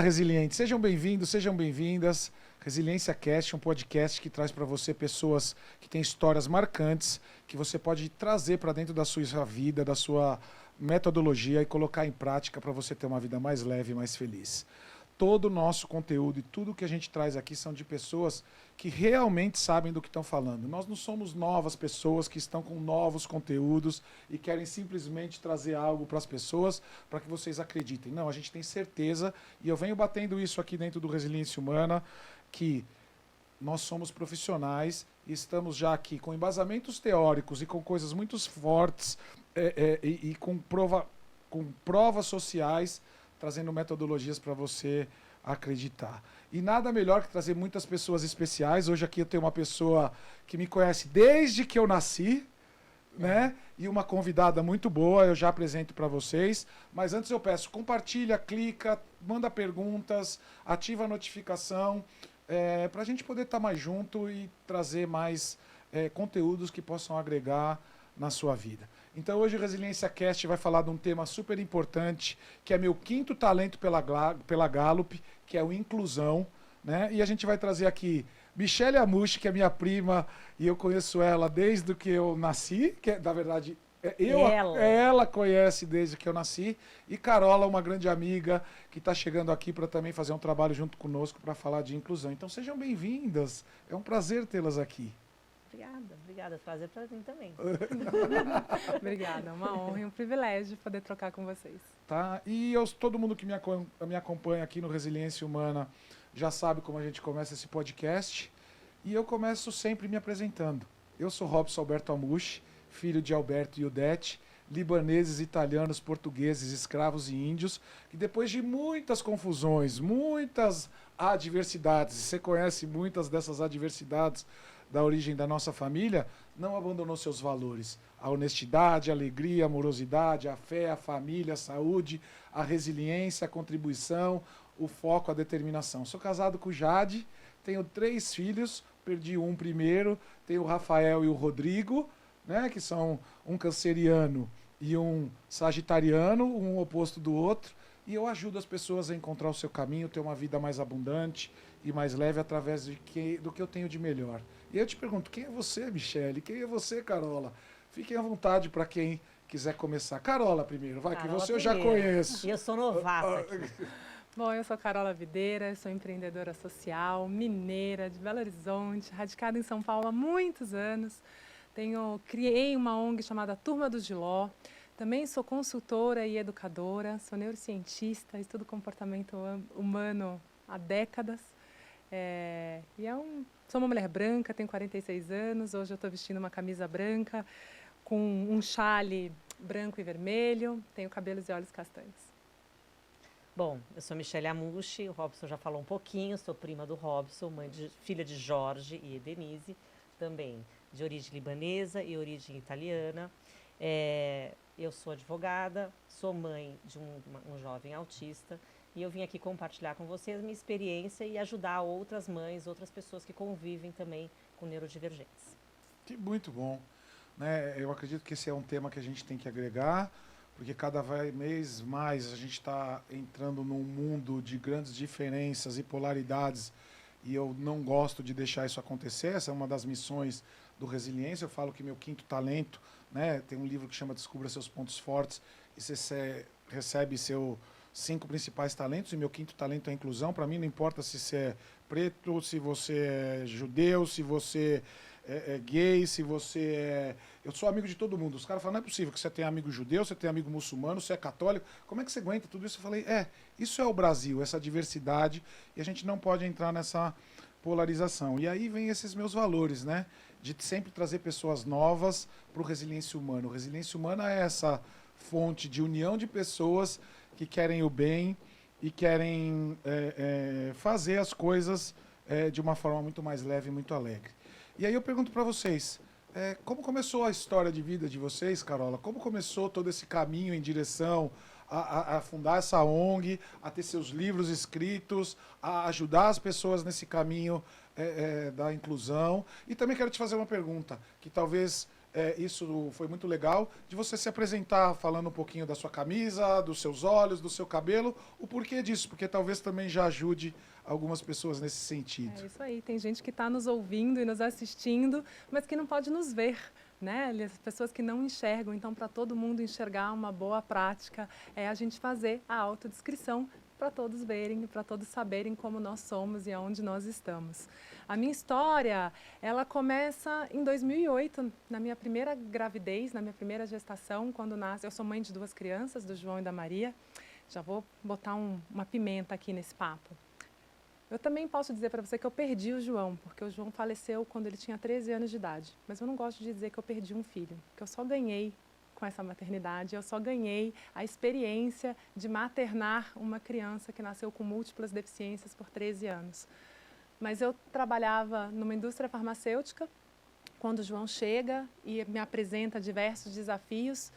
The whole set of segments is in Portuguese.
resilientes, sejam bem-vindos, sejam bem-vindas. Resiliência Cast, um podcast que traz para você pessoas que têm histórias marcantes, que você pode trazer para dentro da sua vida, da sua metodologia e colocar em prática para você ter uma vida mais leve e mais feliz. Todo o nosso conteúdo e tudo que a gente traz aqui são de pessoas que realmente sabem do que estão falando. Nós não somos novas pessoas que estão com novos conteúdos e querem simplesmente trazer algo para as pessoas para que vocês acreditem. Não, a gente tem certeza, e eu venho batendo isso aqui dentro do Resiliência Humana, que nós somos profissionais e estamos já aqui com embasamentos teóricos e com coisas muito fortes e com provas sociais, trazendo metodologias para você acreditar. E nada melhor que trazer muitas pessoas especiais. Hoje aqui eu tenho uma pessoa que me conhece desde que eu nasci, né? E uma convidada muito boa, eu já apresento para vocês. Mas antes eu peço, compartilha, clica, manda perguntas, ativa a notificação, para a gente poder estar mais junto e trazer mais conteúdos que possam agregar na sua vida. Então hoje o Resiliência Cast vai falar de um tema super importante, que é meu quinto talento pela Gallup, que é o inclusão, né? E a gente vai trazer aqui Michelle Amushi, que é minha prima, e eu conheço ela desde que eu nasci, que na verdade ela conhece desde que eu nasci, e Carola, uma grande amiga, que está chegando aqui para também fazer um trabalho junto conosco para falar de inclusão. Então sejam bem-vindas, é um prazer tê-las aqui. Obrigada. Prazer para mim também. Obrigada, é uma honra e um privilégio poder trocar com vocês. Tá? E todo mundo que me acompanha aqui no Resiliência Humana já sabe como a gente começa esse podcast. E eu começo sempre me apresentando. Eu sou Robson Alberto Amushi, filho de Alberto e Udete, libaneses, italianos, portugueses, escravos e índios, que depois de muitas confusões, muitas adversidades, você conhece muitas dessas adversidades da origem da nossa família, não abandonou seus valores. A honestidade, a alegria, a amorosidade, a fé, a família, a saúde, a resiliência, a contribuição, o foco, a determinação. Sou casado com o Jade, tenho 3 filhos, perdi um primeiro, tenho o Rafael e o Rodrigo, né, que são um canceriano e um sagitariano, um oposto do outro, e eu ajudo as pessoas a encontrar o seu caminho, ter uma vida mais abundante e mais leve através do que eu tenho de melhor. E eu te pergunto, quem é você, Michelle? Quem é você, Carola? Fiquem à vontade para quem quiser começar. Carola primeiro, vai, Carola que você primeiro. Eu já conheço. E eu sou novata aqui. Bom, eu sou Carola Videira, sou empreendedora social, mineira de Belo Horizonte, radicada em São Paulo há muitos anos. Criei uma ONG chamada Turma do Giló. Também sou consultora e educadora, sou neurocientista, estudo comportamento humano há décadas. Sou uma mulher branca, tenho 46 anos, hoje eu estou vestindo uma camisa branca com um chale branco e vermelho, tenho cabelos e olhos castanhos. Bom, eu sou Michelle Amushi, o Robson já falou um pouquinho, sou prima do Robson, filha de Jorge e Denise, também de origem libanesa e origem italiana. Eu sou advogada, sou mãe de um jovem autista e eu vim aqui compartilhar com vocês a minha experiência e ajudar outras mães, outras pessoas que convivem também com neurodivergentes. Muito bom. Né? Eu acredito que esse é um tema que a gente tem que agregar, porque cada vez mais a gente está entrando num mundo de grandes diferenças e polaridades, e eu não gosto de deixar isso acontecer. Essa é uma das missões do Resiliência. Eu falo que meu quinto talento, né, tem um livro que chama Descubra Seus Pontos Fortes, e você recebe seus 5 principais talentos, e meu quinto talento é a inclusão. Para mim não importa se você é preto, se você é judeu, se você é gay, se você é... Eu sou amigo de todo mundo. Os caras falam, não é possível que você tenha amigo judeu, você tem amigo muçulmano, você é católico. Como é que você aguenta tudo isso? Eu falei, isso é o Brasil, essa diversidade, e a gente não pode entrar nessa polarização. E aí vem esses meus valores, né? De sempre trazer pessoas novas para o Resiliência Humana. O Resiliência Humana é essa fonte de união de pessoas que querem o bem e querem fazer as coisas de uma forma muito mais leve e muito alegre. E aí eu pergunto para vocês, como começou a história de vida de vocês, Carola? Como começou todo esse caminho em direção a fundar essa ONG, a ter seus livros escritos, a ajudar as pessoas nesse caminho da inclusão? E também quero te fazer uma pergunta, que talvez isso foi muito legal, de você se apresentar falando um pouquinho da sua camisa, dos seus olhos, do seu cabelo, o porquê disso, porque talvez também já ajude algumas pessoas nesse sentido. É isso aí, tem gente que está nos ouvindo e nos assistindo, mas que não pode nos ver, né? As pessoas que não enxergam, então para todo mundo enxergar, uma boa prática é a gente fazer a autodescrição para todos verem, para todos saberem como nós somos e aonde nós estamos. A minha história, ela começa em 2008, na minha primeira gravidez, na minha primeira gestação, quando nasce. Eu sou mãe de 2 crianças, do João e da Maria. Já vou botar uma pimenta aqui nesse papo. Eu também posso dizer para você que eu perdi o João, porque o João faleceu quando ele tinha 13 anos de idade. Mas eu não gosto de dizer que eu perdi um filho, que eu só ganhei com essa maternidade, eu só ganhei a experiência de maternar uma criança que nasceu com múltiplas deficiências por 13 anos. Mas eu trabalhava numa indústria farmacêutica, quando o João chega e me apresenta diversos desafios,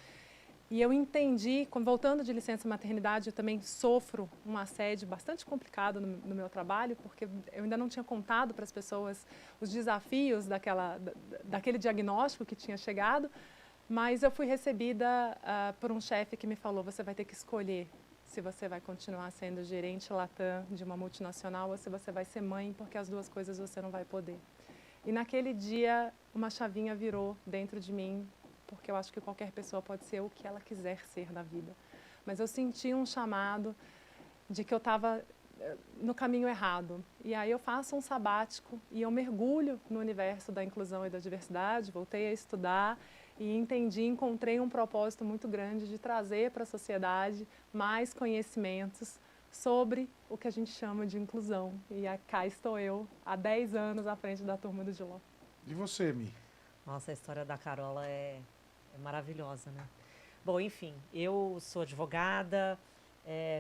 e eu entendi, voltando de licença maternidade, eu também sofro um assédio bastante complicado no meu trabalho, porque eu ainda não tinha contado para as pessoas os desafios daquele diagnóstico que tinha chegado, mas eu fui recebida por um chefe que me falou: você vai ter que escolher se você vai continuar sendo gerente Latam de uma multinacional ou se você vai ser mãe, porque as 2 coisas você não vai poder. E naquele dia, uma chavinha virou dentro de mim, porque eu acho que qualquer pessoa pode ser o que ela quiser ser da vida. Mas eu senti um chamado de que eu estava no caminho errado. E aí eu faço um sabático e eu mergulho no universo da inclusão e da diversidade, voltei a estudar e encontrei um propósito muito grande de trazer para a sociedade mais conhecimentos sobre o que a gente chama de inclusão. E cá estou eu, há 10 anos à frente da Turma do Giló. E você, Mi? Nossa, a história da Carola é maravilhosa, né? Bom, enfim, eu sou advogada,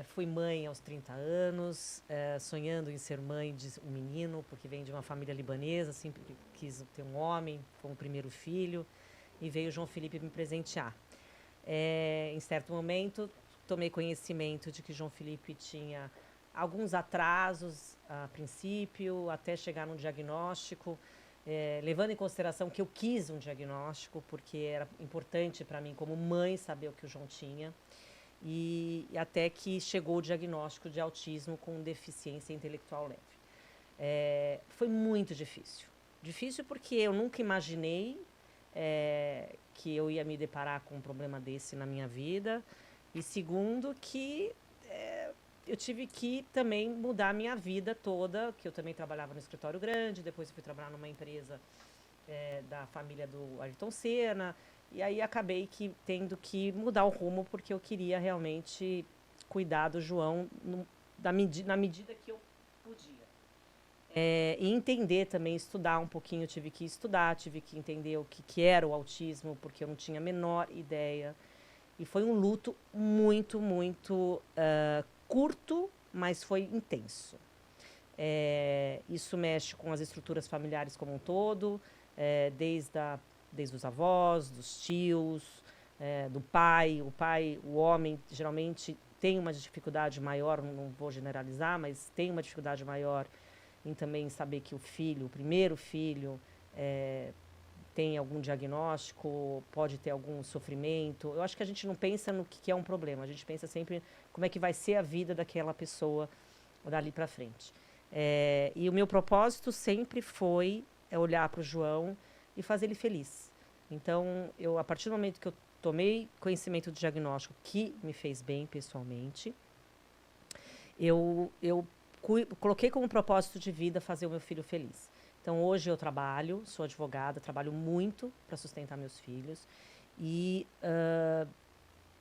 fui mãe aos 30 anos, sonhando em ser mãe de um menino, porque venho de uma família libanesa, sempre quis ter um homem, como primeiro filho, e veio o João Felipe me presentear. Em certo momento, tomei conhecimento de que João Felipe tinha alguns atrasos a princípio, até chegar no diagnóstico, levando em consideração que eu quis um diagnóstico, porque era importante para mim, como mãe, saber o que o João tinha. E até que chegou o diagnóstico de autismo com deficiência intelectual leve. Foi muito difícil. Difícil porque eu nunca imaginei que eu ia me deparar com um problema desse na minha vida. E segundo, que eu tive que também mudar a minha vida toda, que eu também trabalhava no escritório grande, depois eu fui trabalhar numa empresa da família do Ayrton Senna, e aí acabei tendo que mudar o rumo, porque eu queria realmente cuidar do João na medida que eu podia. E entender também, estudar um pouquinho, tive que entender o que era o autismo, porque eu não tinha a menor ideia. E foi um luto muito, muito curto, mas foi intenso. Isso mexe com as estruturas familiares como um todo, desde os avós, dos tios, do pai. O homem, geralmente tem uma dificuldade maior, não vou generalizar, mas tem uma dificuldade maior em também saber que o primeiro filho, tem algum diagnóstico, pode ter algum sofrimento. Eu acho que a gente não pensa no que é um problema, a gente pensa sempre como é que vai ser a vida daquela pessoa dali para frente. E o meu propósito sempre foi olhar para o João e fazer ele feliz. Então, a partir do momento que eu tomei conhecimento do diagnóstico, que me fez bem pessoalmente, eu coloquei como propósito de vida fazer o meu filho feliz. Então, hoje eu sou advogada, trabalho muito para sustentar meus filhos e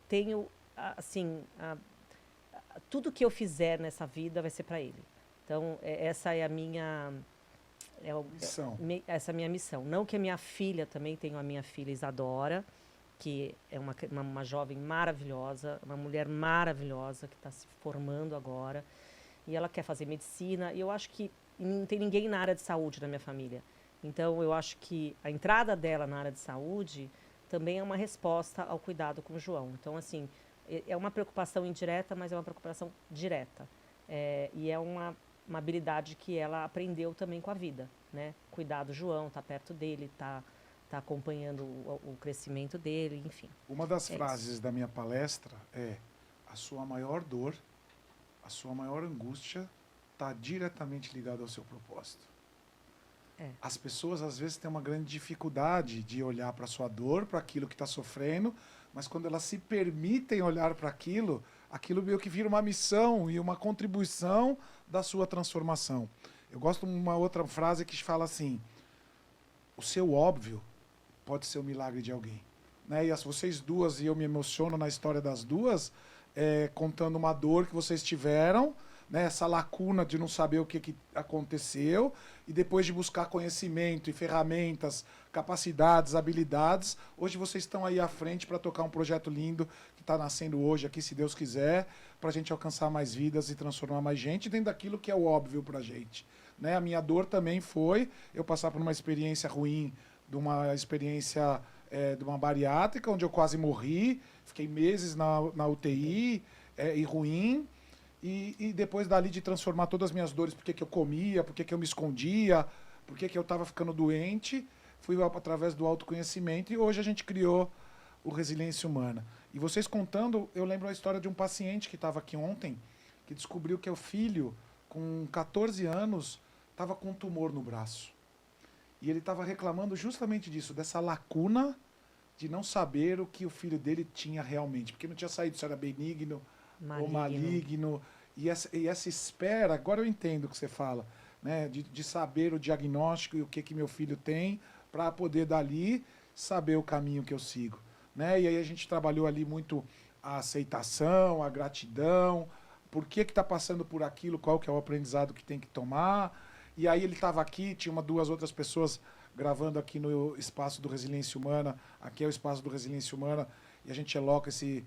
tenho, assim, tudo que eu fizer nessa vida vai ser para ele. Então, essa é a minha missão. Essa é a minha missão. Não que a minha filha, também tenho a minha filha Isadora, que é uma jovem maravilhosa, uma mulher maravilhosa que está se formando agora, e ela quer fazer medicina, e eu acho que não tem ninguém na área de saúde na minha família. Então, eu acho que a entrada dela na área de saúde também é uma resposta ao cuidado com o João. Então, assim, é uma preocupação indireta, mas é uma preocupação direta. E é uma habilidade que ela aprendeu também com a vida, né? Cuidar do João, estar perto dele, estar tá acompanhando o crescimento dele, enfim. Uma das É frases da minha palestra é: a sua maior dor, a sua maior angústia está diretamente ligada ao seu propósito. É. As pessoas às vezes têm uma grande dificuldade de olhar para a sua dor, para aquilo que está sofrendo, mas quando elas se permitem olhar para aquilo, aquilo meio que vira uma missão e uma contribuição da sua transformação. Eu gosto de uma outra frase que fala assim: o seu óbvio pode ser o milagre de alguém. Né? E vocês duas, e eu me emociono na história das duas, contando uma dor que vocês tiveram, né? Essa lacuna de não saber o que aconteceu, e depois de buscar conhecimento e ferramentas, capacidades, habilidades, hoje vocês estão aí à frente para tocar um projeto lindo que está nascendo hoje aqui, se Deus quiser, para a gente alcançar mais vidas e transformar mais gente dentro daquilo que é o óbvio para a gente. Né? A minha dor também foi eu passar por uma experiência ruim, de uma experiência de uma bariátrica, onde eu quase morri, fiquei meses na UTI e ruim, e depois dali de transformar todas as minhas dores, porque que eu comia, porque que eu me escondia, porque que eu estava ficando doente, fui através do autoconhecimento, e hoje a gente criou o Resiliência Humana. E vocês contando, eu lembro a história de um paciente que estava aqui ontem, que descobriu que o filho, com 14 anos, estava com um tumor no braço. E ele estava reclamando justamente disso, dessa lacuna de não saber o que o filho dele tinha realmente. Porque não tinha saído se era benigno ou maligno. E essa espera, agora eu entendo o que você fala, né? De saber o diagnóstico e o que meu filho tem, para poder dali saber o caminho que eu sigo. Né? E aí a gente trabalhou ali muito a aceitação, a gratidão, por que está passando por aquilo, qual que é o aprendizado que tem que tomar. E aí ele estava aqui, tinha duas outras pessoas gravando aqui no espaço do Resiliência Humana. Aqui é o espaço do Resiliência Humana e a gente aloca esse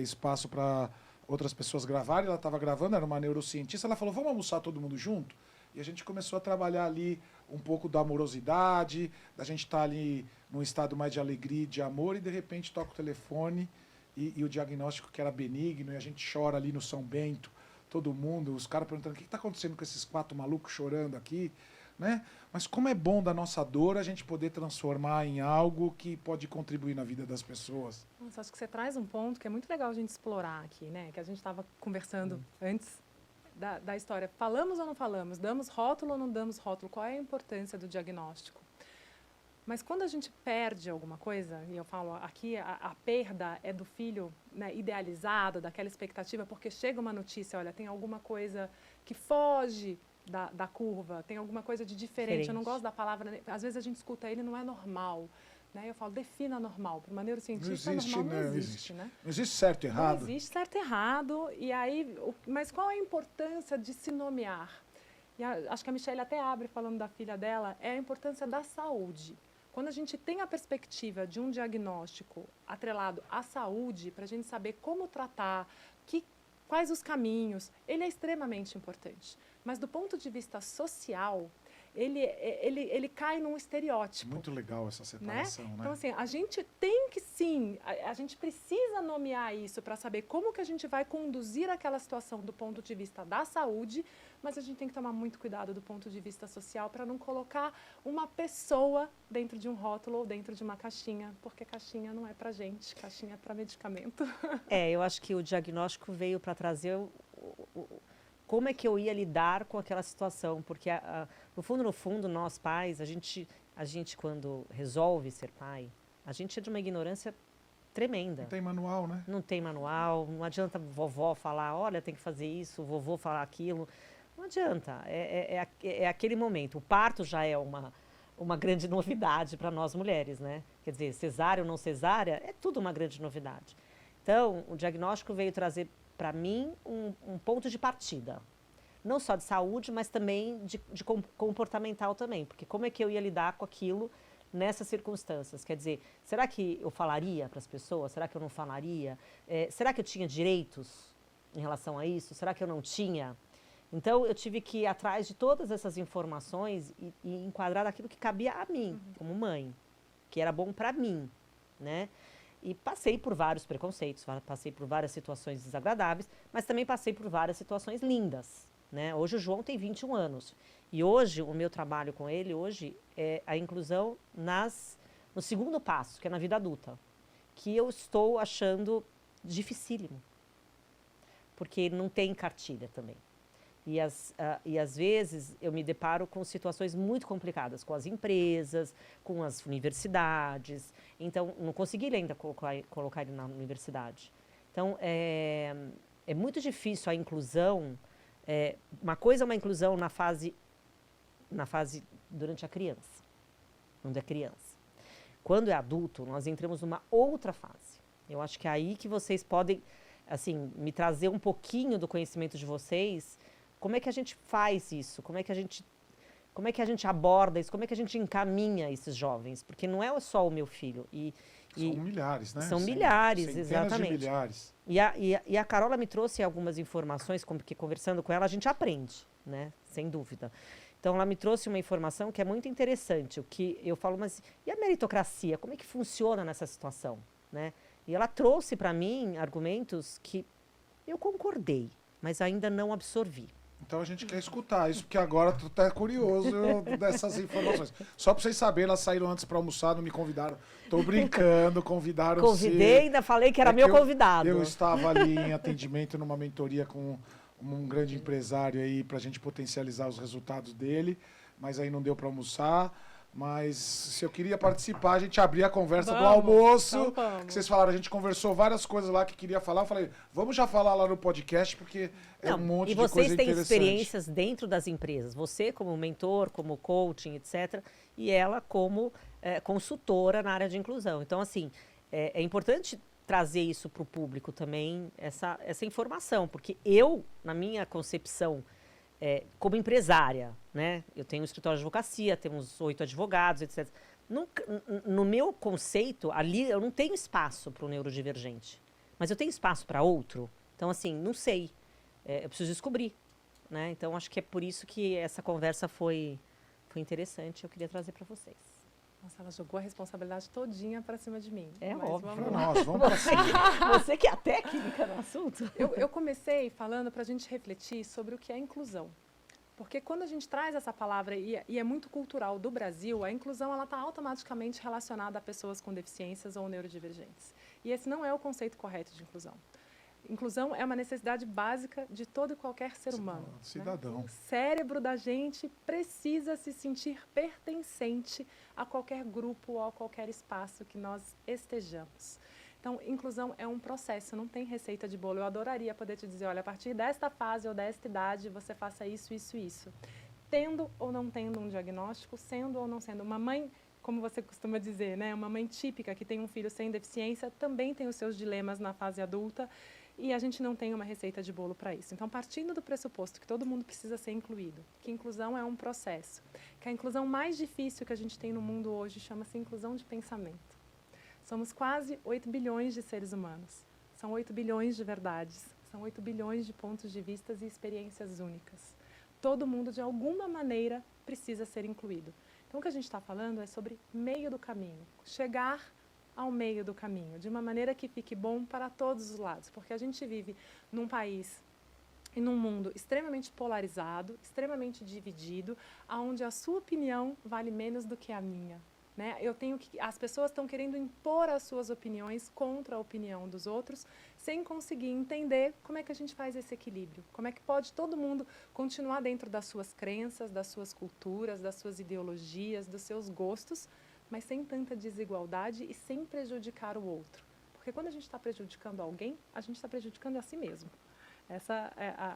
espaço para outras pessoas gravarem. Ela estava gravando, era uma neurocientista. Ela falou, vamos almoçar todo mundo junto? E a gente começou a trabalhar ali um pouco da amorosidade, da gente estar ali num estado mais de alegria e de amor, e de repente toca o telefone e o diagnóstico que era benigno, e a gente chora ali no São Bento, todo mundo, os caras perguntando o que está acontecendo com esses 4 malucos chorando aqui, né? Mas como é bom da nossa dor a gente poder transformar em algo que pode contribuir na vida das pessoas. Nossa, acho que você traz um ponto que é muito legal a gente explorar aqui, né? Que a gente estava conversando antes da história. Falamos ou não falamos? Damos rótulo ou não damos rótulo? Qual é a importância do diagnóstico? Mas quando a gente perde alguma coisa, e eu falo aqui, a perda é do filho, né, idealizado, daquela expectativa, porque chega uma notícia, olha, tem alguma coisa que foge da curva, tem alguma coisa de diferente. Eu não gosto da palavra, às vezes a gente escuta ele, não é normal. Né? Eu falo, defina normal. Para uma neurocientista, normal não existe. Né? Não existe certo e errado. Não existe certo e errado. E aí, mas qual a importância de se nomear? E acho que a Michelle até abre falando da filha dela, é a importância da saúde. Quando a gente tem a perspectiva de um diagnóstico atrelado à saúde, para a gente saber como tratar, quais os caminhos, ele é extremamente importante. Mas do ponto de vista social, ele cai num estereótipo. Muito legal essa separação, né? Então, assim, a gente tem que, sim, a gente precisa nomear isso para saber como que a gente vai conduzir aquela situação do ponto de vista da saúde, mas a gente tem que tomar muito cuidado do ponto de vista social para não colocar uma pessoa dentro de um rótulo ou dentro de uma caixinha, porque caixinha não é para gente, caixinha é para medicamento. Eu acho que o diagnóstico veio para trazer como é que eu ia lidar com aquela situação, porque no fundo, nós pais, a gente quando resolve ser pai, a gente é de uma ignorância tremenda. Não tem manual, né? Não tem manual, não adianta vovó falar, olha, tem que fazer isso, vovô falar aquilo, não adianta, é aquele momento. O parto já é uma grande novidade para nós mulheres, né? Quer dizer, cesárea ou não cesárea, é tudo uma grande novidade. Então, o diagnóstico veio trazer para mim um ponto de partida. Não só de saúde, mas também de comportamental também. Porque como é que eu ia lidar com aquilo nessas circunstâncias? Quer dizer, será que eu falaria para as pessoas? Será que eu não falaria? Será que eu tinha direitos em relação a isso? Será que eu não tinha? Então, eu tive que ir atrás de todas essas informações e enquadrar aquilo que cabia a mim, como mãe, que era bom para mim, né? E passei por vários preconceitos, passei por várias situações desagradáveis, mas também passei por várias situações lindas, né? Hoje o João tem 21 anos. E hoje, o meu trabalho com ele, hoje, é a inclusão nas no segundo passo, que é na vida adulta, que eu estou achando dificílimo, porque não tem cartilha também. E às vezes eu me deparo com situações muito complicadas com as empresas, com as universidades. Então, não consegui ainda colocar ele na universidade. Então, é muito difícil a inclusão. Uma coisa é uma inclusão na fase durante a criança, quando é criança. Quando é adulto, nós entramos numa outra fase. Eu acho que é aí que vocês podem, assim, me trazer um pouquinho do conhecimento de vocês. Como é que a gente faz isso? Como é que a gente aborda isso? Como é que a gente encaminha esses jovens? Porque não é só o meu filho. São milhares, né? São milhares, centenas exatamente. De milhares. E a Carola me trouxe algumas informações, porque conversando com ela a gente aprende, né? Sem dúvida. Então ela me trouxe uma informação que é muito interessante. O que eu falo, mas e a meritocracia? Como é que funciona nessa situação, né? E ela trouxe para mim argumentos que eu concordei, mas ainda não absorvi. Então a gente quer escutar isso, porque agora tu tá curioso dessas informações. Só pra vocês saberem, elas saíram antes pra almoçar, não me convidaram. Tô brincando, convidaram. Convidei, ainda falei que era meu convidado. Eu estava ali em atendimento numa mentoria com um grande empresário aí pra gente potencializar os resultados dele, mas aí não deu pra almoçar. Mas se eu queria participar, a gente abria a conversa do almoço, então que vocês falaram, a gente conversou várias coisas lá que queria falar. Eu falei, vamos já falar lá no podcast, porque é um monte de coisa interessante. E vocês têm experiências dentro das empresas. Você como mentor, como coaching, etc. E ela como consultora na área de inclusão. Então, assim, é importante trazer isso para o público também, essa informação. Porque eu, na minha concepção, como empresária, né? Eu tenho um escritório de advocacia, temos 8 advogados, etc. No meu conceito, ali eu não tenho espaço para o neurodivergente, mas eu tenho espaço para outro. Então, assim, não sei. Eu preciso descobrir, né? Então, acho que é por isso que essa conversa foi interessante. Eu queria trazer para vocês. Nossa, ela jogou a responsabilidade todinha para cima de mim. É mas óbvio. Vamos pra cima. Você que é a técnica no assunto. Eu comecei falando para a gente refletir sobre o que é inclusão. Porque quando a gente traz essa palavra, e é muito cultural do Brasil, a inclusão está automaticamente relacionada a pessoas com deficiências ou neurodivergentes. E esse não é o conceito correto de inclusão. Inclusão é uma necessidade básica de todo e qualquer ser humano. Cidadão. Né? O cérebro da gente precisa se sentir pertencente a qualquer grupo ou a qualquer espaço que nós estejamos. Então, inclusão é um processo, não tem receita de bolo. Eu adoraria poder te dizer, olha, a partir desta fase ou desta idade, você faça isso, isso, isso. Tendo ou não tendo um diagnóstico, sendo ou não sendo. Uma mãe, como você costuma dizer, né, uma mãe típica que tem um filho sem deficiência, também tem os seus dilemas na fase adulta, e a gente não tem uma receita de bolo para isso. Então, partindo do pressuposto que todo mundo precisa ser incluído, que inclusão é um processo, que a inclusão mais difícil que a gente tem no mundo hoje chama-se inclusão de pensamento. Somos quase 8 bilhões de seres humanos. São 8 bilhões de verdades. São 8 bilhões de pontos de vista e experiências únicas. Todo mundo, de alguma maneira, precisa ser incluído. Então, o que a gente está falando é sobre meio do caminho. Chegar ao meio do caminho, de uma maneira que fique bom para todos os lados. Porque a gente vive num país e num mundo extremamente polarizado, extremamente dividido, onde a sua opinião vale menos do que a minha. Né? As pessoas estão querendo impor as suas opiniões contra a opinião dos outros, sem conseguir entender como é que a gente faz esse equilíbrio. Como é que pode todo mundo continuar dentro das suas crenças, das suas culturas, das suas ideologias, dos seus gostos, mas sem tanta desigualdade e sem prejudicar o outro. Porque quando a gente está prejudicando alguém, a gente está prejudicando a si mesmo.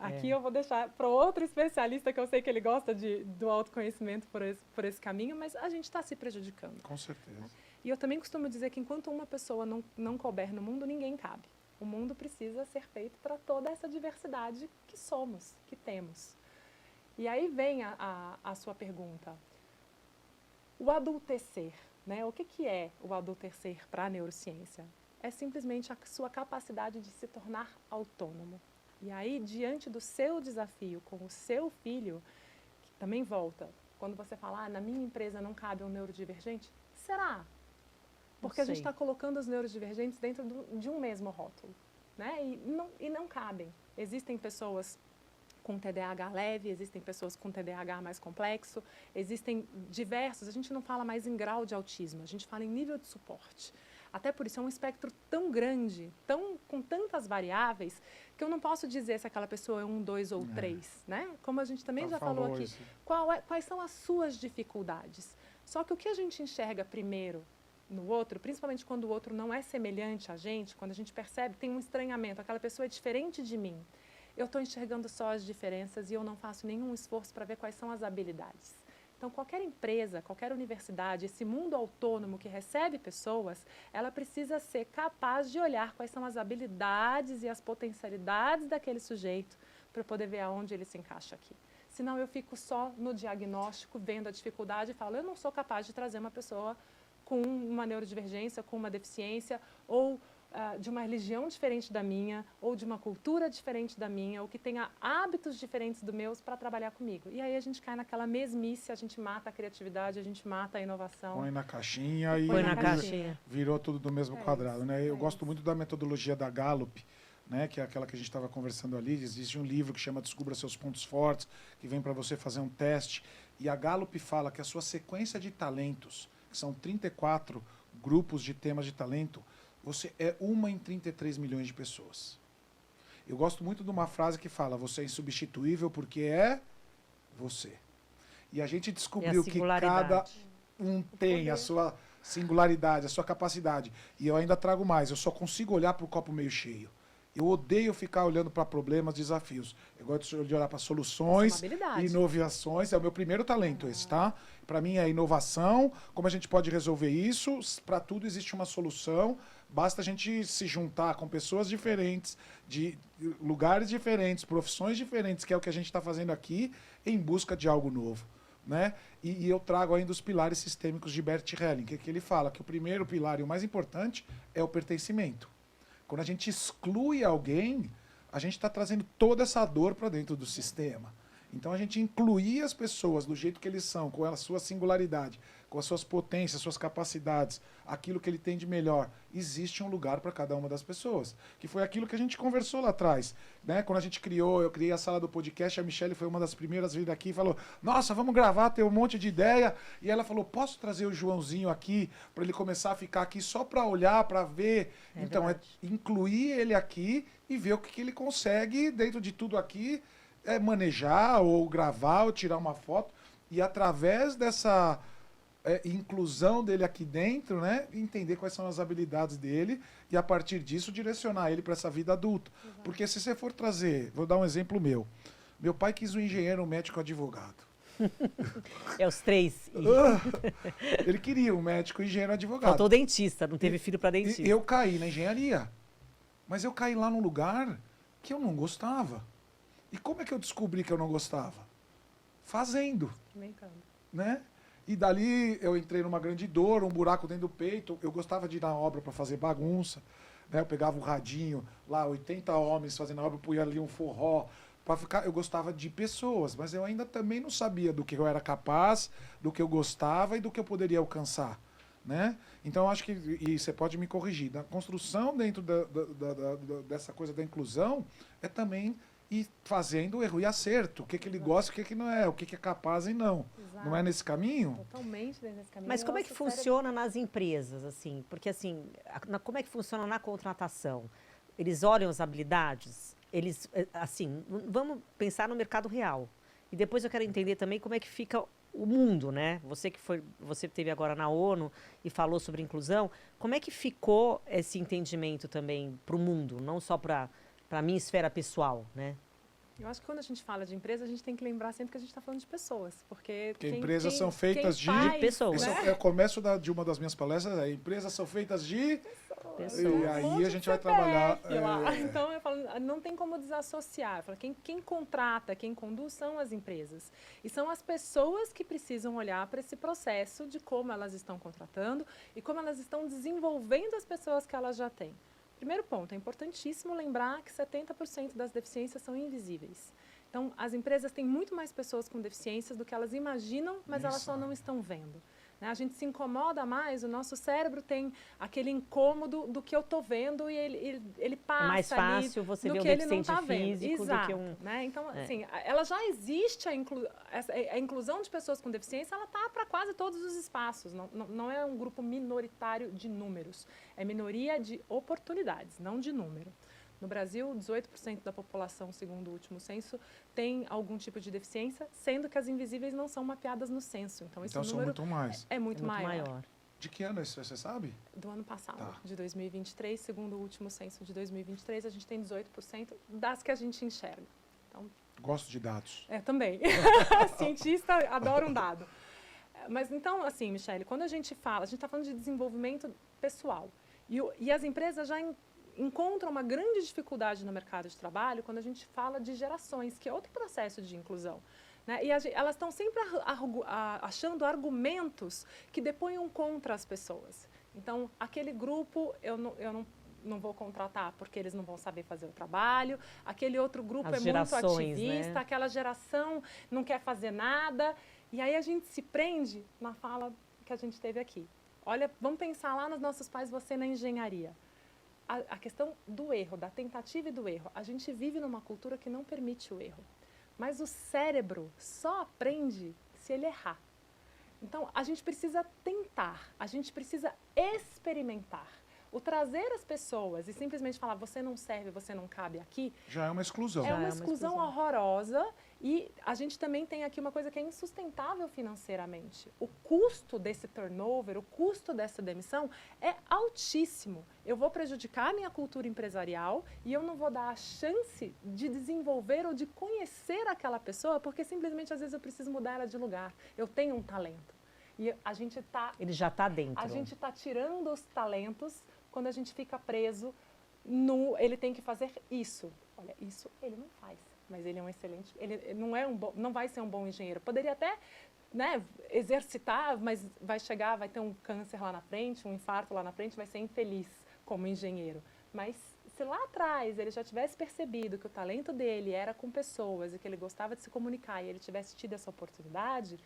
Aqui eu vou deixar para outro especialista, que eu sei que ele gosta do autoconhecimento por esse caminho, mas a gente está se prejudicando. Com certeza. E eu também costumo dizer que enquanto uma pessoa não couber no mundo, ninguém cabe. O mundo precisa ser feito para toda essa diversidade que somos, que temos. E aí vem a sua pergunta. O adultecer, né? O que é o adultecer para a neurociência? É simplesmente a sua capacidade de se tornar autônomo. E aí, diante do seu desafio com o seu filho, que também volta, quando você fala, na minha empresa não cabe um neurodivergente, será? Porque a gente está colocando os neurodivergentes dentro de um mesmo rótulo, né? E não cabem. Existem pessoas com TDAH leve, existem pessoas com TDAH mais complexo, existem diversos, a gente não fala mais em grau de autismo, a gente fala em nível de suporte. Até por isso é um espectro tão grande, com tantas variáveis, que eu não posso dizer se aquela pessoa é 1, 2 ou 3, né? Como a gente também já falou aqui, quais são as suas dificuldades? Só que o que a gente enxerga primeiro no outro, principalmente quando o outro não é semelhante a gente, quando a gente percebe, tem um estranhamento, aquela pessoa é diferente de mim, eu estou enxergando só as diferenças e eu não faço nenhum esforço para ver quais são as habilidades. Então, qualquer empresa, qualquer universidade, esse mundo autônomo que recebe pessoas, ela precisa ser capaz de olhar quais são as habilidades e as potencialidades daquele sujeito para poder ver aonde ele se encaixa aqui. Senão, eu fico só no diagnóstico, vendo a dificuldade e falo, eu não sou capaz de trazer uma pessoa com uma neurodivergência, com uma deficiência, ou de uma religião diferente da minha, ou de uma cultura diferente da minha, ou que tenha hábitos diferentes dos meus para trabalhar comigo. E aí a gente cai naquela mesmice, a gente mata a criatividade, a gente mata a inovação. Põe na caixinha e virou tudo do mesmo quadrado, né? Eu gosto muito da metodologia da Gallup, né, que é aquela que a gente estava conversando ali. Existe um livro que chama Descubra Seus Pontos Fortes, que vem para você fazer um teste. E a Gallup fala que a sua sequência de talentos, que são 34 grupos de temas de talento, você é uma em 33 milhões de pessoas. Eu gosto muito de uma frase que fala, você é insubstituível porque é você. E a gente descobriu que cada um tem a sua singularidade, a sua capacidade. E eu ainda trago mais, eu só consigo olhar para o copo meio cheio. Eu odeio ficar olhando para problemas, desafios. Eu gosto de olhar para soluções, inovações. É o meu primeiro talento esse, tá? Para mim é inovação, como a gente pode resolver isso. Para tudo existe uma solução. Basta a gente se juntar com pessoas diferentes, de lugares diferentes, profissões diferentes, que é o que a gente está fazendo aqui, em busca de algo novo, né? E eu trago ainda os pilares sistêmicos de Bert Helling, que ele fala que o primeiro pilar e o mais importante é o pertencimento. Quando a gente exclui alguém, a gente está trazendo toda essa dor para dentro do sistema. Então, a gente incluir as pessoas do jeito que eles são, com a sua singularidade, com as suas potências, suas capacidades, aquilo que ele tem de melhor. Existe um lugar para cada uma das pessoas. Que foi aquilo que a gente conversou lá atrás, né? Quando a gente eu criei a sala do podcast, a Michelle foi uma das primeiras a vir aqui e falou, nossa, vamos gravar, tem um monte de ideia. E ela falou, posso trazer o Joãozinho aqui, para ele começar a ficar aqui só para olhar, para ver. Então, é incluir ele aqui e ver o que ele consegue, dentro de tudo aqui, manejar, ou gravar, ou tirar uma foto. E através dessa inclusão dele aqui dentro, né, entender quais são as habilidades dele e a partir disso direcionar ele para essa vida adulta. Exato. Porque se você for trazer, vou dar um exemplo meu. Meu pai quis um engenheiro, um médico, um advogado. É os três. Ele queria um médico, um engenheiro, um advogado. Faltou dentista, não teve filho para dentista. Eu caí na engenharia, mas eu caí lá num lugar que eu não gostava. E como é que eu descobri que eu não gostava? Fazendo. Né? E dali eu entrei numa grande dor, um buraco dentro do peito. Eu gostava de ir na obra para fazer bagunça. Né? Eu pegava um radinho, lá 80 homens fazendo a obra, punha ali um forró. Eu gostava de pessoas, mas eu ainda também não sabia do que eu era capaz, do que eu gostava e do que eu poderia alcançar. Né? Então, eu acho que, e você pode me corrigir, da construção dentro dessa coisa da inclusão é também ir fazendo erro e acerto. O que ele gosta, o que não é, o que é capaz e não. Exato. Não é nesse caminho? Totalmente nesse caminho. Mas como é que funciona nas empresas, assim? Porque, assim, como é que funciona na contratação? Eles olham as habilidades? Eles, assim, vamos pensar no mercado real. E depois eu quero entender também como é que fica o mundo, né? Você esteve agora na ONU e falou sobre inclusão. Como é que ficou esse entendimento também para o mundo, não só para a minha esfera pessoal, né? Eu acho que quando a gente fala de empresa, a gente tem que lembrar sempre que a gente está falando de pessoas, porque empresas são feitas de pessoas. Né? Eu começo de uma das minhas palestras, empresas são feitas de pessoas. E aí a gente vai trabalhar. Então eu falo, não tem como desassociar. Eu falo, quem contrata, quem conduz são as empresas. E são as pessoas que precisam olhar para esse processo de como elas estão contratando e como elas estão desenvolvendo as pessoas que elas já têm. Primeiro ponto, é importantíssimo lembrar que 70% das deficiências são invisíveis. Então, as empresas têm muito mais pessoas com deficiências do que elas imaginam, mas elas só não estão vendo. né? A gente se incomoda mais, o nosso cérebro tem aquele incômodo do que eu estou vendo e ele passa é mais fácil ali você no ver que um ele não deficiente está vendo. físico Exato, do que um... né? Então, assim, ela já existe, a inclusão de pessoas com deficiência, ela está para quase todos os espaços. Não é um grupo minoritário de números, é minoria de oportunidades, não de número. No Brasil, 18% da população, segundo o último censo, tem algum tipo de deficiência, sendo que as invisíveis não são mapeadas no censo. Então, esse São número muito mais. é muito maior. De que ano é isso, você sabe? Do ano passado, Tá. de 2023. Segundo o último censo de 2023, a gente tem 18% das que a gente enxerga. Então, Gosto de dados. também. Cientista adora um dado. Mas então, assim, Michele, quando a gente está falando de desenvolvimento pessoal. E as empresas já encontram uma grande dificuldade no mercado de trabalho quando a gente fala de gerações, que é outro processo de inclusão. Né? E elas estão sempre achando argumentos que deponham contra as pessoas. Então, aquele grupo eu não vou contratar porque eles não vão saber fazer o trabalho, aquele outro grupo As é muito gerações, ativista, né? aquela geração não quer fazer nada. E aí a gente se prende na fala que a gente teve aqui. Olha, vamos pensar lá nos nossos pais, você na engenharia. A questão do erro, da tentativa e do erro. A gente vive numa cultura que não permite o erro. Mas o cérebro só aprende se ele errar. Então, a gente precisa tentar, a gente precisa experimentar. O trazer as pessoas e simplesmente falar, você não serve, você não cabe aqui, Já é uma exclusão. é uma exclusão horrorosa. E a gente também tem aqui uma coisa que é insustentável financeiramente. O custo desse turnover, o custo dessa demissão é altíssimo. Eu vou prejudicar a minha cultura empresarial e eu não vou dar a chance de desenvolver ou de conhecer aquela pessoa porque simplesmente às vezes eu preciso mudar ela de lugar. Eu tenho um talento. E a gente Ele já está dentro. A gente está tirando os talentos quando a gente fica preso no ele tem que fazer isso. Olha, isso ele não faz. Mas ele é um excelente, ele não vai ser um bom engenheiro. Poderia até, né, exercitar, mas vai ter um câncer lá na frente, um infarto lá na frente, vai ser infeliz como engenheiro. Mas se lá atrás ele já tivesse percebido que o talento dele era com pessoas e que ele gostava de se comunicar e ele tivesse tido essa oportunidade,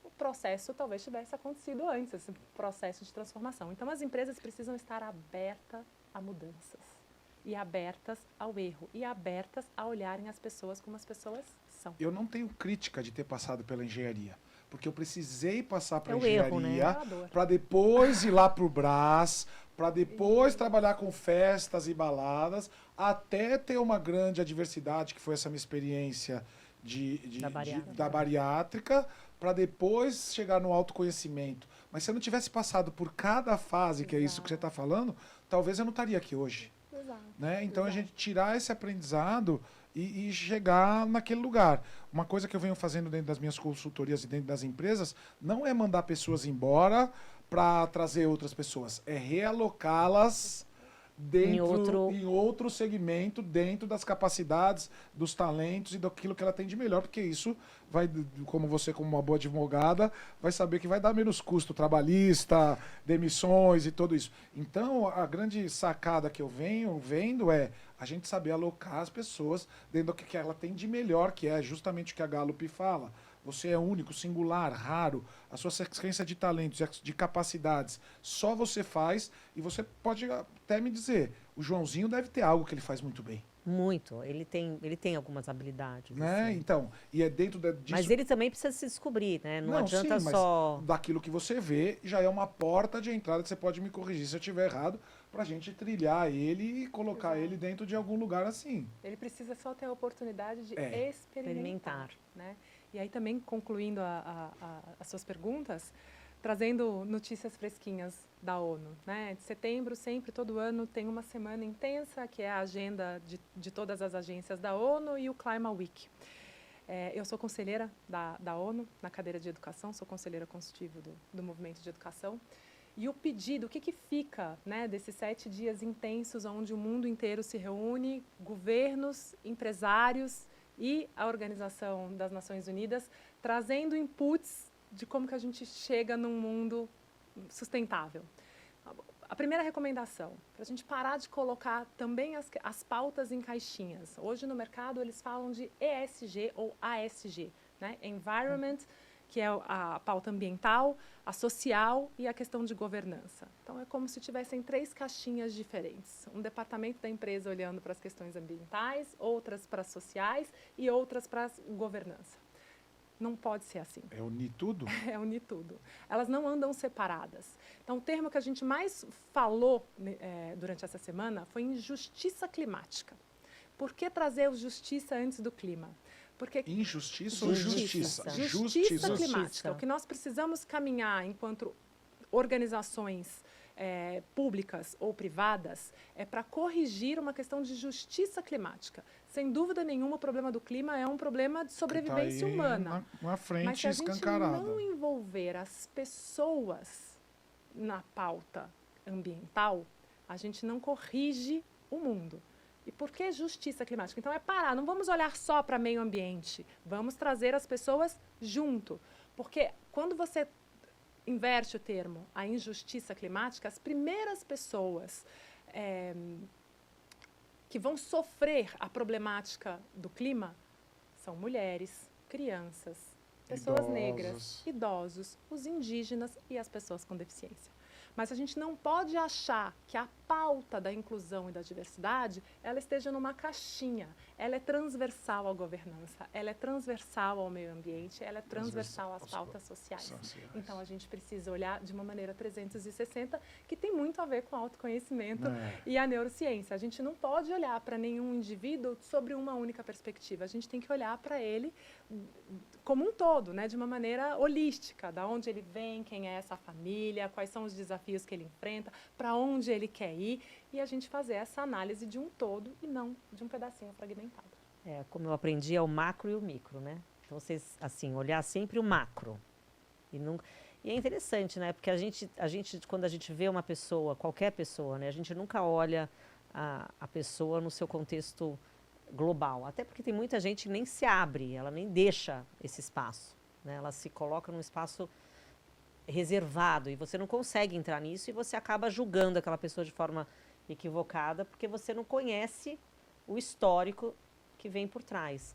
o processo talvez tivesse acontecido antes, esse processo de transformação. Então as empresas precisam estar abertas a mudanças. E abertas ao erro, e abertas a olharem as pessoas como as pessoas são. Eu não tenho crítica de ter passado pela engenharia, porque eu precisei passar para a erro, né? engenharia para depois ir lá para o Brás, para depois trabalhar com festas e baladas, até ter uma grande adversidade, que foi essa minha experiência da bariátrica, para depois chegar no autoconhecimento. Mas se eu não tivesse passado por cada fase, que é isso que você está falando, talvez eu não estaria aqui hoje. Né? Então a gente tirar esse aprendizado e chegar naquele lugar. Uma coisa que eu venho fazendo dentro das minhas consultorias e dentro das empresas não é mandar pessoas embora para trazer outras pessoas, é realocá-las em outro segmento, dentro das capacidades, dos talentos e daquilo que ela tem de melhor, porque isso vai, como você, como uma boa advogada, vai saber que vai dar menos custo trabalhista, demissões e tudo isso. Então, a grande sacada que eu venho vendo é a gente saber alocar as pessoas dentro do que ela tem de melhor, que é justamente o que a Gallup fala. Você é único, singular, raro. A sua sequência de talentos, de capacidades, só você faz. E você pode até me dizer, o Joãozinho deve ter algo que ele faz muito bem. Muito. Ele tem algumas habilidades. Né? Assim. Então, e é dentro disso... Mas ele também precisa se descobrir, né? Não adianta sim, só... Mas daquilo que você vê, já é uma porta de entrada que você pode me corrigir se eu estiver errado, pra gente trilhar ele e colocar ele dentro de algum lugar assim. Ele precisa só ter a oportunidade de experimentar. Né? E aí também, concluindo as suas perguntas, trazendo notícias fresquinhas da ONU. Né? De setembro, sempre, todo ano, tem uma semana intensa, que é a agenda de todas as agências da ONU e o Climate Week. Eu sou conselheira da ONU, na cadeira de educação, sou conselheira consultiva do movimento de educação. E o pedido, o que fica, né, desses 7 dias intensos, onde o mundo inteiro se reúne, governos, empresários e a Organização das Nações Unidas, trazendo inputs de como que a gente chega num mundo sustentável. A primeira recomendação, para a gente parar de colocar também as pautas em caixinhas. Hoje no mercado eles falam de ESG ou ASG, né? Environment, que é a pauta ambiental, a social e a questão de governança. Então, é como se tivessem 3 caixinhas diferentes. Um departamento da empresa olhando para as questões ambientais, outras para as sociais e outras para a governança. Não pode ser assim. É unir tudo? É unir tudo. Elas não andam separadas. Então, o termo que a gente mais falou durante essa semana foi injustiça climática. Por que trazer justiça antes do clima? Porque Injustiça ou justiça? Justiça climática. O que nós precisamos caminhar enquanto organizações públicas ou privadas é para corrigir uma questão de justiça climática. Sem dúvida nenhuma, o problema do clima é um problema de sobrevivência humana. Na frente, mas se a gente escancarada. não envolver as pessoas na pauta ambiental, a gente não corrige o mundo. E por que justiça climática? Então, é parar, não vamos olhar só para meio ambiente, vamos trazer as pessoas junto. Porque quando você inverte o termo, a injustiça climática, as primeiras pessoas que vão sofrer a problemática do clima são mulheres, crianças, pessoas negras, idosos, os indígenas e as pessoas com deficiência. Mas a gente não pode achar que a pauta da inclusão e da diversidade ela esteja numa caixinha. Ela é transversal à governança, ela é transversal ao meio ambiente, ela é transversal às pautas sociais. Então, a gente precisa olhar de uma maneira 360, que tem muito a ver com o autoconhecimento e a neurociência. A gente não pode olhar para nenhum indivíduo sobre uma única perspectiva. A gente tem que olhar para ele como um todo, né, de uma maneira holística, da onde ele vem, quem é essa família, quais são os desafios que ele enfrenta, para onde ele quer ir, e a gente fazer essa análise de um todo e não de um pedacinho fragmentado. Como eu aprendi, é o macro e o micro, né? Então, vocês, assim, olhar sempre o macro. E é interessante, né? Porque a gente, quando a gente vê uma pessoa, qualquer pessoa, né? A gente nunca olha a pessoa no seu contexto global. Até porque tem muita gente que nem se abre, ela nem deixa esse espaço, né? Ela se coloca num espaço reservado e você não consegue entrar nisso e você acaba julgando aquela pessoa de forma equivocada porque você não conhece o histórico que vem por trás.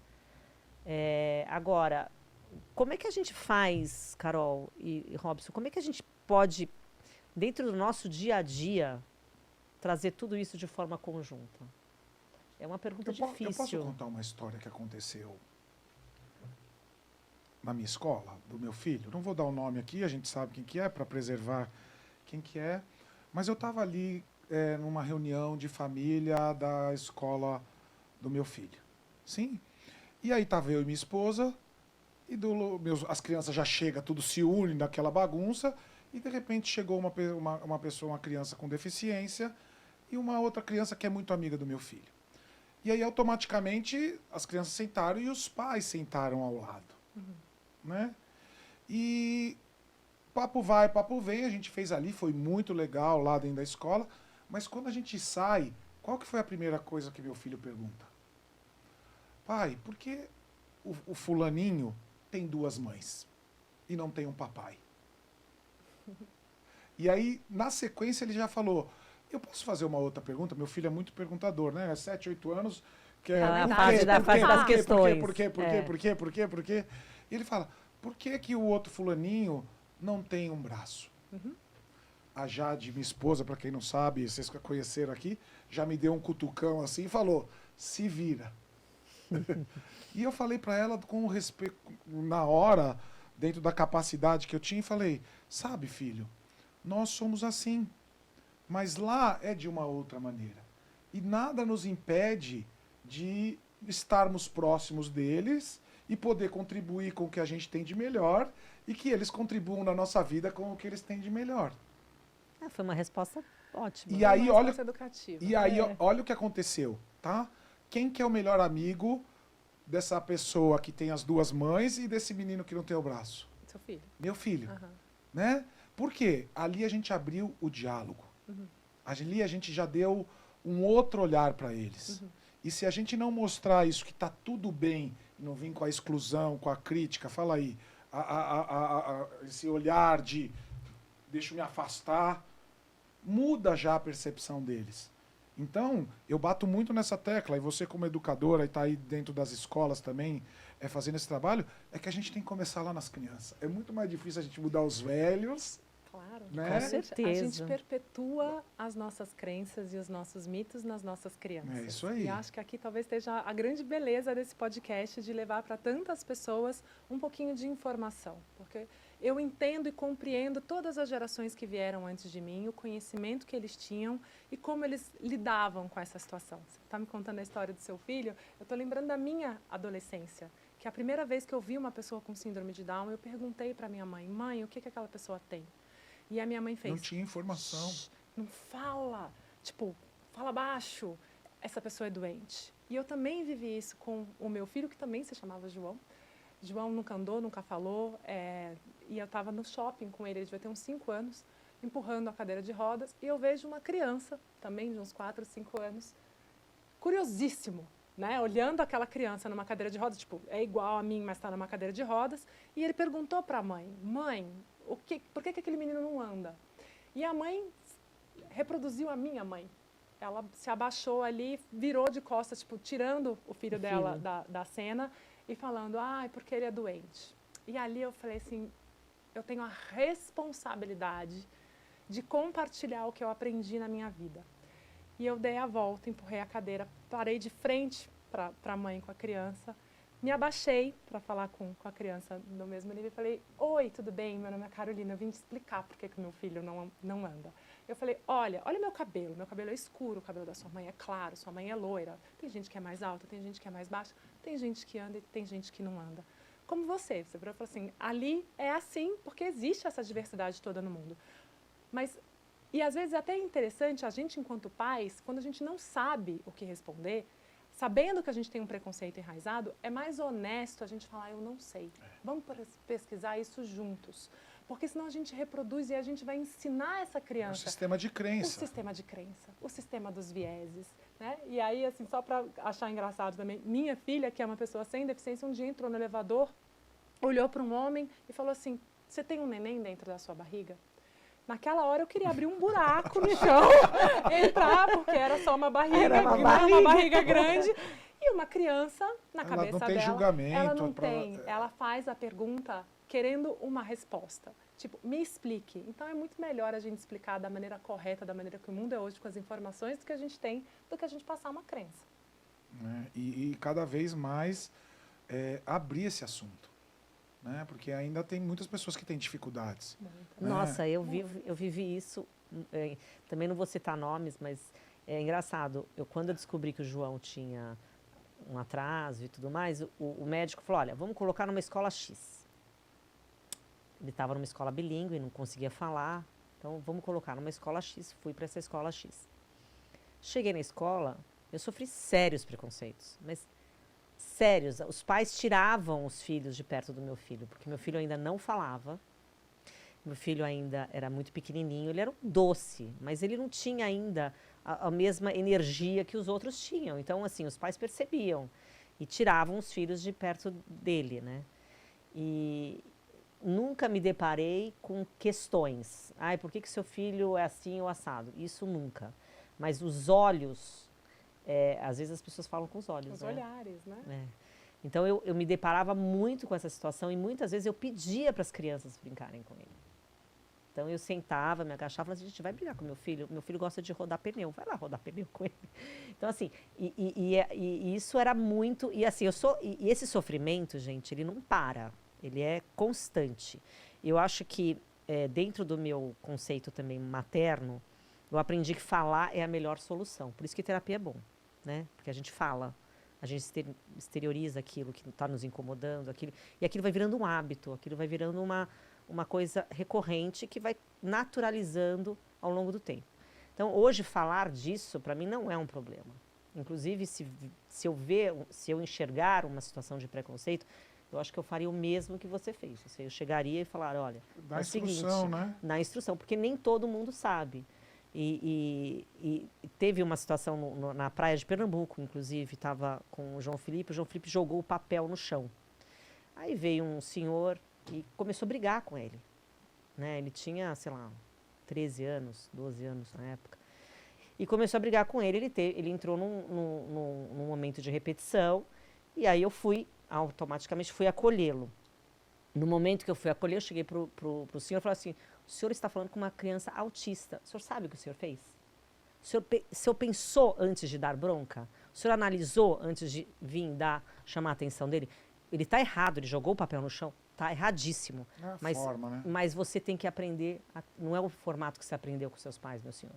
Agora, como é que a gente faz, Carol e Robson, como é que a gente pode, dentro do nosso dia a dia, trazer tudo isso de forma conjunta? É uma pergunta difícil. Eu posso contar uma história que aconteceu na minha escola, do meu filho? Não vou dar o nome aqui, a gente sabe quem que é, para preservar quem que é. Mas eu estava ali numa reunião de família da escola do meu filho. Sim? E aí estava eu e minha esposa, e as crianças já chegam, tudo se une naquela bagunça, e de repente chegou uma pessoa, uma criança com deficiência, e uma outra criança que é muito amiga do meu filho. E aí, automaticamente, as crianças sentaram e os pais sentaram ao lado. Né? E papo vai, papo vem, a gente fez ali, foi muito legal lá dentro da escola, mas quando a gente sai, qual que foi a primeira coisa que meu filho pergunta? Pai, por que o fulaninho tem 2 mães e não tem um papai? E aí, na sequência, ele já falou... Eu posso fazer uma outra pergunta? Meu filho é muito perguntador, né? 7, 8 anos. Que é a fase das questões. Por quê? E ele fala, por que o outro fulaninho não tem um braço? A Jade, minha esposa, para quem não sabe, vocês que a conheceram aqui, já me deu um cutucão assim e falou, se vira. E eu falei para ela com respeito, na hora, dentro da capacidade que eu tinha, e falei, sabe, filho, nós somos assim. Mas lá é de uma outra maneira. E nada nos impede de estarmos próximos deles e poder contribuir com o que a gente tem de melhor e que eles contribuam na nossa vida com o que eles têm de melhor. Foi uma resposta ótima. E aí, olha, educativa. olha o que aconteceu, tá? Quem que é o melhor amigo dessa pessoa que tem as 2 mães e desse menino que não tem o braço? Seu filho. Meu filho. Né? Por quê? Ali a gente abriu o diálogo. Ali a gente já deu um outro olhar para eles. E se a gente não mostrar isso, que está tudo bem, não vir com a exclusão, com a crítica, fala aí, esse olhar de deixa eu me afastar, muda já a percepção deles. Então, eu bato muito nessa tecla, e você como educadora, e está aí dentro das escolas também, fazendo esse trabalho, é que a gente tem que começar lá nas crianças. É muito mais difícil a gente mudar os velhos. Claro, Né? com certeza. A gente perpetua as nossas crenças e os nossos mitos nas nossas crianças. É isso aí. E acho que aqui talvez esteja a grande beleza desse podcast de levar para tantas pessoas um pouquinho de informação. Porque eu entendo e compreendo todas as gerações que vieram antes de mim, o conhecimento que eles tinham e como eles lidavam com essa situação. Você está me contando a história do seu filho, eu estou lembrando da minha adolescência, que a primeira vez que eu vi uma pessoa com síndrome de Down, eu perguntei para minha mãe, o que aquela pessoa tem? E a minha mãe fez... Não tinha informação. Não fala. Tipo, fala baixo. Essa pessoa é doente. E eu também vivi isso com o meu filho, que também se chamava João. João nunca andou, nunca falou. E eu estava no shopping com ele, ele devia ter uns 5 anos, empurrando a cadeira de rodas. E eu vejo uma criança, também de uns 4, 5 anos, curiosíssimo, né? Olhando aquela criança numa cadeira de rodas, tipo, é igual a mim, mas está numa cadeira de rodas. E ele perguntou para a mãe, por que aquele menino não anda? E a mãe reproduziu a minha mãe. Ela se abaixou ali, virou de costas, tipo, tirando o filho dela da cena e falando, porque ele é doente. E ali eu falei assim, eu tenho a responsabilidade de compartilhar o que eu aprendi na minha vida. E eu dei a volta, empurrei a cadeira, parei de frente para a mãe com a criança, me abaixei para falar com a criança no mesmo nível e falei, oi, tudo bem? Meu nome é Carolina, eu vim te explicar por que meu filho não anda. Eu falei, olha meu cabelo é escuro, o cabelo da sua mãe é claro, sua mãe é loira. Tem gente que é mais alta, tem gente que é mais baixa, tem gente que anda e tem gente que não anda. Como você falou assim, ali é assim porque existe essa diversidade toda no mundo. E às vezes é até interessante a gente, enquanto pais, quando a gente não sabe o que responder, sabendo que a gente tem um preconceito enraizado, é mais honesto a gente falar, eu não sei. Vamos pesquisar isso juntos. Porque senão a gente reproduz e a gente vai ensinar essa criança. O sistema de crença. O sistema de crença, o sistema dos vieses. Né? E aí, assim, só para achar engraçado também, minha filha, que é uma pessoa sem deficiência, um dia entrou no elevador, olhou para um homem e falou assim, você tem um neném dentro da sua barriga? Naquela hora eu queria abrir um buraco no chão, entrar, porque era só uma barriga, uma barriga grande. E uma criança, na cabeça não tem dela, julgamento, ela não tem. Ela faz a pergunta querendo uma resposta. Tipo, me explique. Então é muito melhor a gente explicar da maneira correta, da maneira que o mundo é hoje, com as informações que a gente tem, do que a gente passar uma crença. E cada vez mais abrir esse assunto. Né? Porque ainda tem muitas pessoas que têm dificuldades. Né? Nossa, eu vivi isso, também não vou citar nomes, mas é engraçado. Quando eu descobri que o João tinha um atraso e tudo mais, o médico falou, olha, vamos colocar numa escola X. Ele estava numa escola bilíngue, não conseguia falar, então vamos colocar numa escola X. Fui para essa escola X. Cheguei na escola, eu sofri sérios preconceitos, mas sérios. Os pais tiravam os filhos de perto do meu filho, porque meu filho ainda não falava, meu filho ainda era muito pequenininho, ele era um doce, mas ele não tinha ainda a mesma energia que os outros tinham. Então, assim, os pais percebiam e tiravam os filhos de perto dele, né? E nunca me deparei com questões. Por que seu filho é assim ou assado? Isso nunca. Mas os olhos... às vezes as pessoas falam com os olhos. Os olhares, né? Então eu me deparava muito com essa situação e muitas vezes eu pedia para as crianças brincarem com ele. Então eu sentava, me agachava e falava assim, a gente vai brincar com meu filho gosta de rodar pneu, vai lá rodar pneu com ele. Então assim, e isso era muito, e assim, e esse sofrimento, gente, ele não para, ele é constante. Eu acho que dentro do meu conceito também materno, eu aprendi que falar é a melhor solução, por isso que terapia é bom. Né? Porque a gente fala, a gente exterioriza aquilo que está nos incomodando, e aquilo vai virando um hábito, aquilo vai virando uma coisa recorrente que vai naturalizando ao longo do tempo. Então, hoje, falar disso, para mim, não é um problema. Inclusive, se eu enxergar uma situação de preconceito, eu acho que eu faria o mesmo que você fez. Eu chegaria e falar, olha, é o seguinte, né? Na instrução, porque nem todo mundo sabe. E teve uma situação na praia de Pernambuco, inclusive, estava com o João Felipe jogou o papel no chão. Aí veio um senhor e começou a brigar com ele. Né? Ele tinha, sei lá, 13 anos, 12 anos na época. E começou a brigar com ele, ele entrou num momento de repetição, e aí eu fui automaticamente fui acolhê-lo. No momento que eu fui acolher, eu cheguei pro senhor e falei assim, o senhor está falando com uma criança autista. O senhor sabe o que o senhor fez? O senhor pensou antes de dar bronca? O senhor analisou antes de vir chamar a atenção dele? Ele está errado, ele jogou o papel no chão. Está erradíssimo. É a Mas, forma, né? mas você tem que aprender. Não é o formato que você aprendeu com seus pais, meu senhor.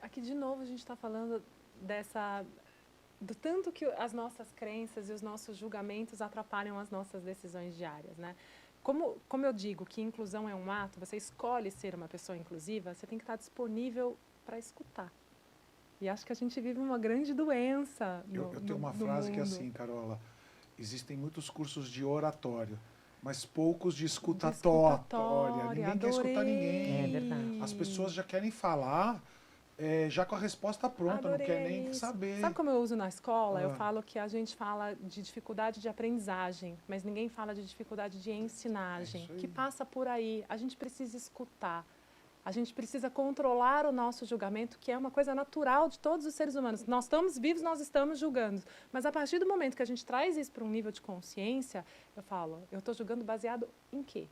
Aqui de novo, a gente está falando do tanto que as nossas crenças e os nossos julgamentos atrapalham as nossas decisões diárias, né? Como eu digo que inclusão é um ato, você escolhe ser uma pessoa inclusiva, você tem que estar disponível para escutar. E acho que a gente vive uma grande doença Eu tenho uma frase mundo. que é assim, Carola, existem muitos cursos de oratório, mas poucos de escutatória. Ninguém quer escutar ninguém. É verdade. As pessoas já querem falar já com a resposta pronta, não quer nem saber. Sabe como eu uso na escola? Eu Ah. falo que a gente fala de dificuldade de aprendizagem, mas ninguém fala de dificuldade de ensinagem, isso aí. que passa por aí. A gente precisa escutar. A gente precisa controlar o nosso julgamento, que é uma coisa natural de todos os seres humanos. Nós estamos vivos, nós estamos julgando. Mas a partir do momento que a gente traz isso para um nível de consciência, eu falo, eu estou julgando baseado em quê?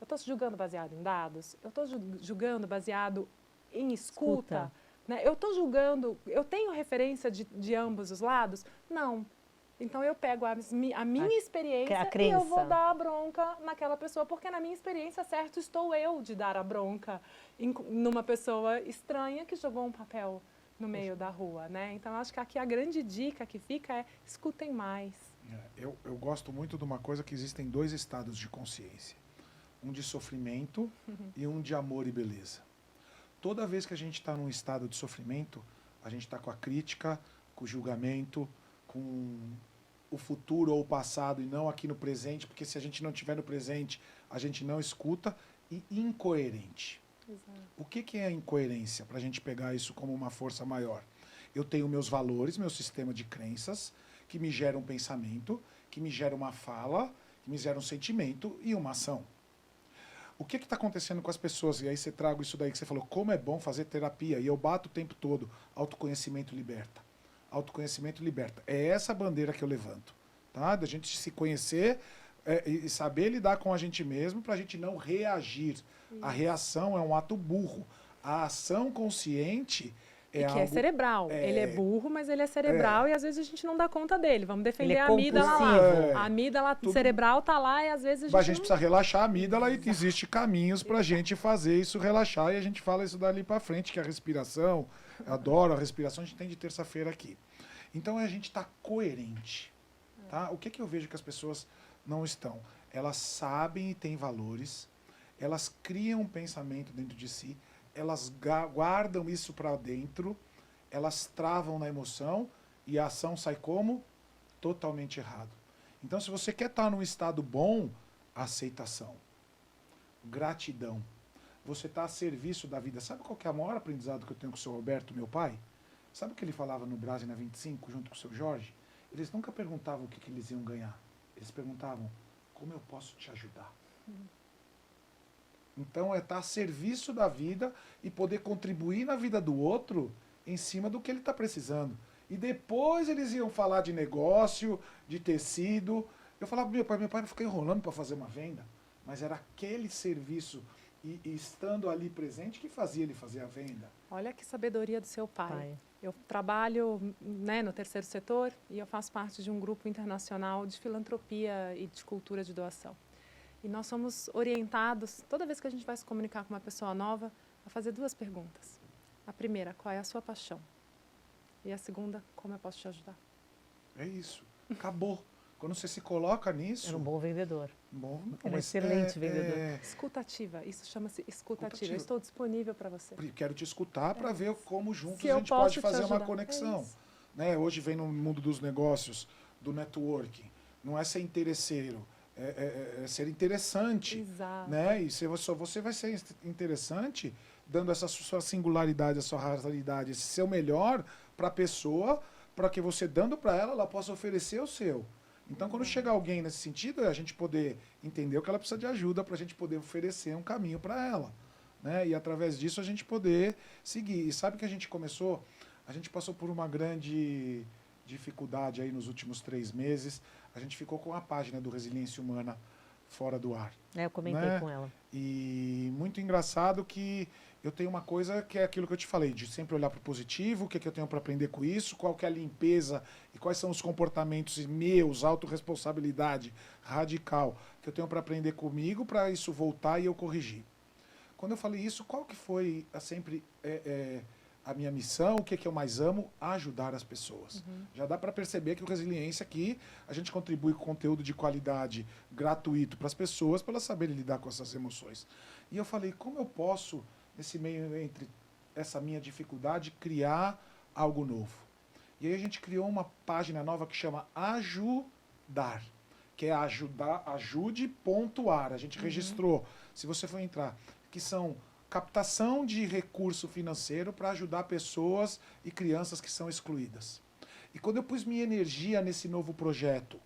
Eu estou julgando baseado em dados? Eu estou julgando baseado em escuta? Né? Eu estou julgando, eu tenho referência de ambos os lados? Não. Então, eu pego a minha experiência e eu vou dar a bronca naquela pessoa, porque na minha experiência, certo, estou eu de dar a bronca numa pessoa estranha que jogou um papel no meio da rua, né? Então, acho que aqui a grande dica que fica é escutem mais. Eu gosto muito de uma coisa que existem dois estados de consciência. Um de sofrimento e um de amor e beleza. Toda vez que a gente está num estado de sofrimento, a gente está com a crítica, com o julgamento, com o futuro ou o passado e não aqui no presente, porque se a gente não estiver no presente, a gente não escuta, e incoerente. Exato. O que é a incoerência, para a gente pegar isso como uma força maior? Eu tenho meus valores, meu sistema de crenças, que me gera um pensamento, que me gera uma fala, que me gera um sentimento e uma ação. O que está acontecendo com as pessoas? E aí você traga isso daí que você falou, como é bom fazer terapia, e eu bato o tempo todo, autoconhecimento liberta. Autoconhecimento liberta. É essa bandeira que eu levanto, tá? Da gente se conhecer e saber lidar com a gente mesmo para a gente não reagir. A reação é um ato burro. A ação consciente é algo... é cerebral. Ele é burro, mas ele é cerebral e às vezes a gente não dá conta dele. Vamos defender a amígdala lá. A amígdala cerebral tá lá e às vezes a gente precisa relaxar a amígdala e existe caminhos para a gente fazer isso relaxar e a gente fala isso dali para frente, que é a respiração. Eu adoro a respiração, a gente tem de terça-feira aqui. Então a gente está coerente. Tá? O que eu vejo que as pessoas não estão? Elas sabem e têm valores, elas criam um pensamento dentro de si, elas guardam isso para dentro, elas travam na emoção e a ação sai como? Totalmente errado. Então se você quer estar num estado bom, aceitação, gratidão. Você está a serviço da vida. Sabe qual que é o maior aprendizado que eu tenho com o seu Roberto, meu pai? Sabe o que ele falava no Brasil na 25, junto com o seu Jorge? Eles nunca perguntavam o que eles iam ganhar. Eles perguntavam, como eu posso te ajudar? Então é estar a serviço da vida e poder contribuir na vida do outro em cima do que ele está precisando. E depois eles iam falar de negócio, de tecido. Eu falava, meu pai não fica enrolando para fazer uma venda. Mas era aquele serviço e estando ali presente que fazia ele fazer a venda. Olha que sabedoria do seu pai. Eu trabalho, né, no terceiro setor e eu faço parte de um grupo internacional de filantropia e de cultura de doação. E nós somos orientados, toda vez que a gente vai se comunicar com uma pessoa nova, a fazer duas perguntas. A primeira, qual é a sua paixão? E a segunda, como eu posso te ajudar? É isso. Acabou. Quando você se coloca nisso... Era um bom vendedor. Era um excelente vendedor. Escutativa. Isso chama-se escutativa. Eu estou disponível para você. Quero te escutar para ver como juntos Se a gente pode fazer uma ajudar. conexão. Né? Hoje vem no mundo dos negócios, do networking. Não é ser interesseiro, é ser interessante. Exato. Né? E só você vai ser interessante dando essa sua singularidade, a sua raridade, esse seu melhor para a pessoa, para que você dando para ela possa oferecer o seu. Então, quando chegar alguém nesse sentido, é a gente poder entender o que ela precisa de ajuda para a gente poder oferecer um caminho para ela. Né? E, através disso, a gente poder seguir. E sabe que a gente começou? A gente passou por uma grande dificuldade aí nos últimos 3 meses. A gente ficou com a página do Resiliência Humana fora do ar. Eu comentei né? com ela. E muito engraçado que eu tenho uma coisa que é aquilo que eu te falei, de sempre olhar para o positivo, o que, é que eu tenho para aprender com isso, qual que é a limpeza e quais são os comportamentos meus, autorresponsabilidade radical, que eu tenho para aprender comigo, para isso voltar e eu corrigir. Quando eu falei isso, qual que foi sempre a minha missão, o que, que eu mais amo? Ajudar as pessoas. Já dá para perceber que o Resiliência aqui, a gente contribui com conteúdo de qualidade gratuito para as pessoas, para elas saberem lidar com essas emoções. E eu falei, como eu posso, nesse meio entre essa minha dificuldade, criar algo novo? E aí a gente criou uma página nova que chama Ajudar, que é ajude.ar. A gente registrou, se você for entrar, que são captação de recurso financeiro para ajudar pessoas e crianças que são excluídas. E quando eu pus minha energia nesse novo projeto,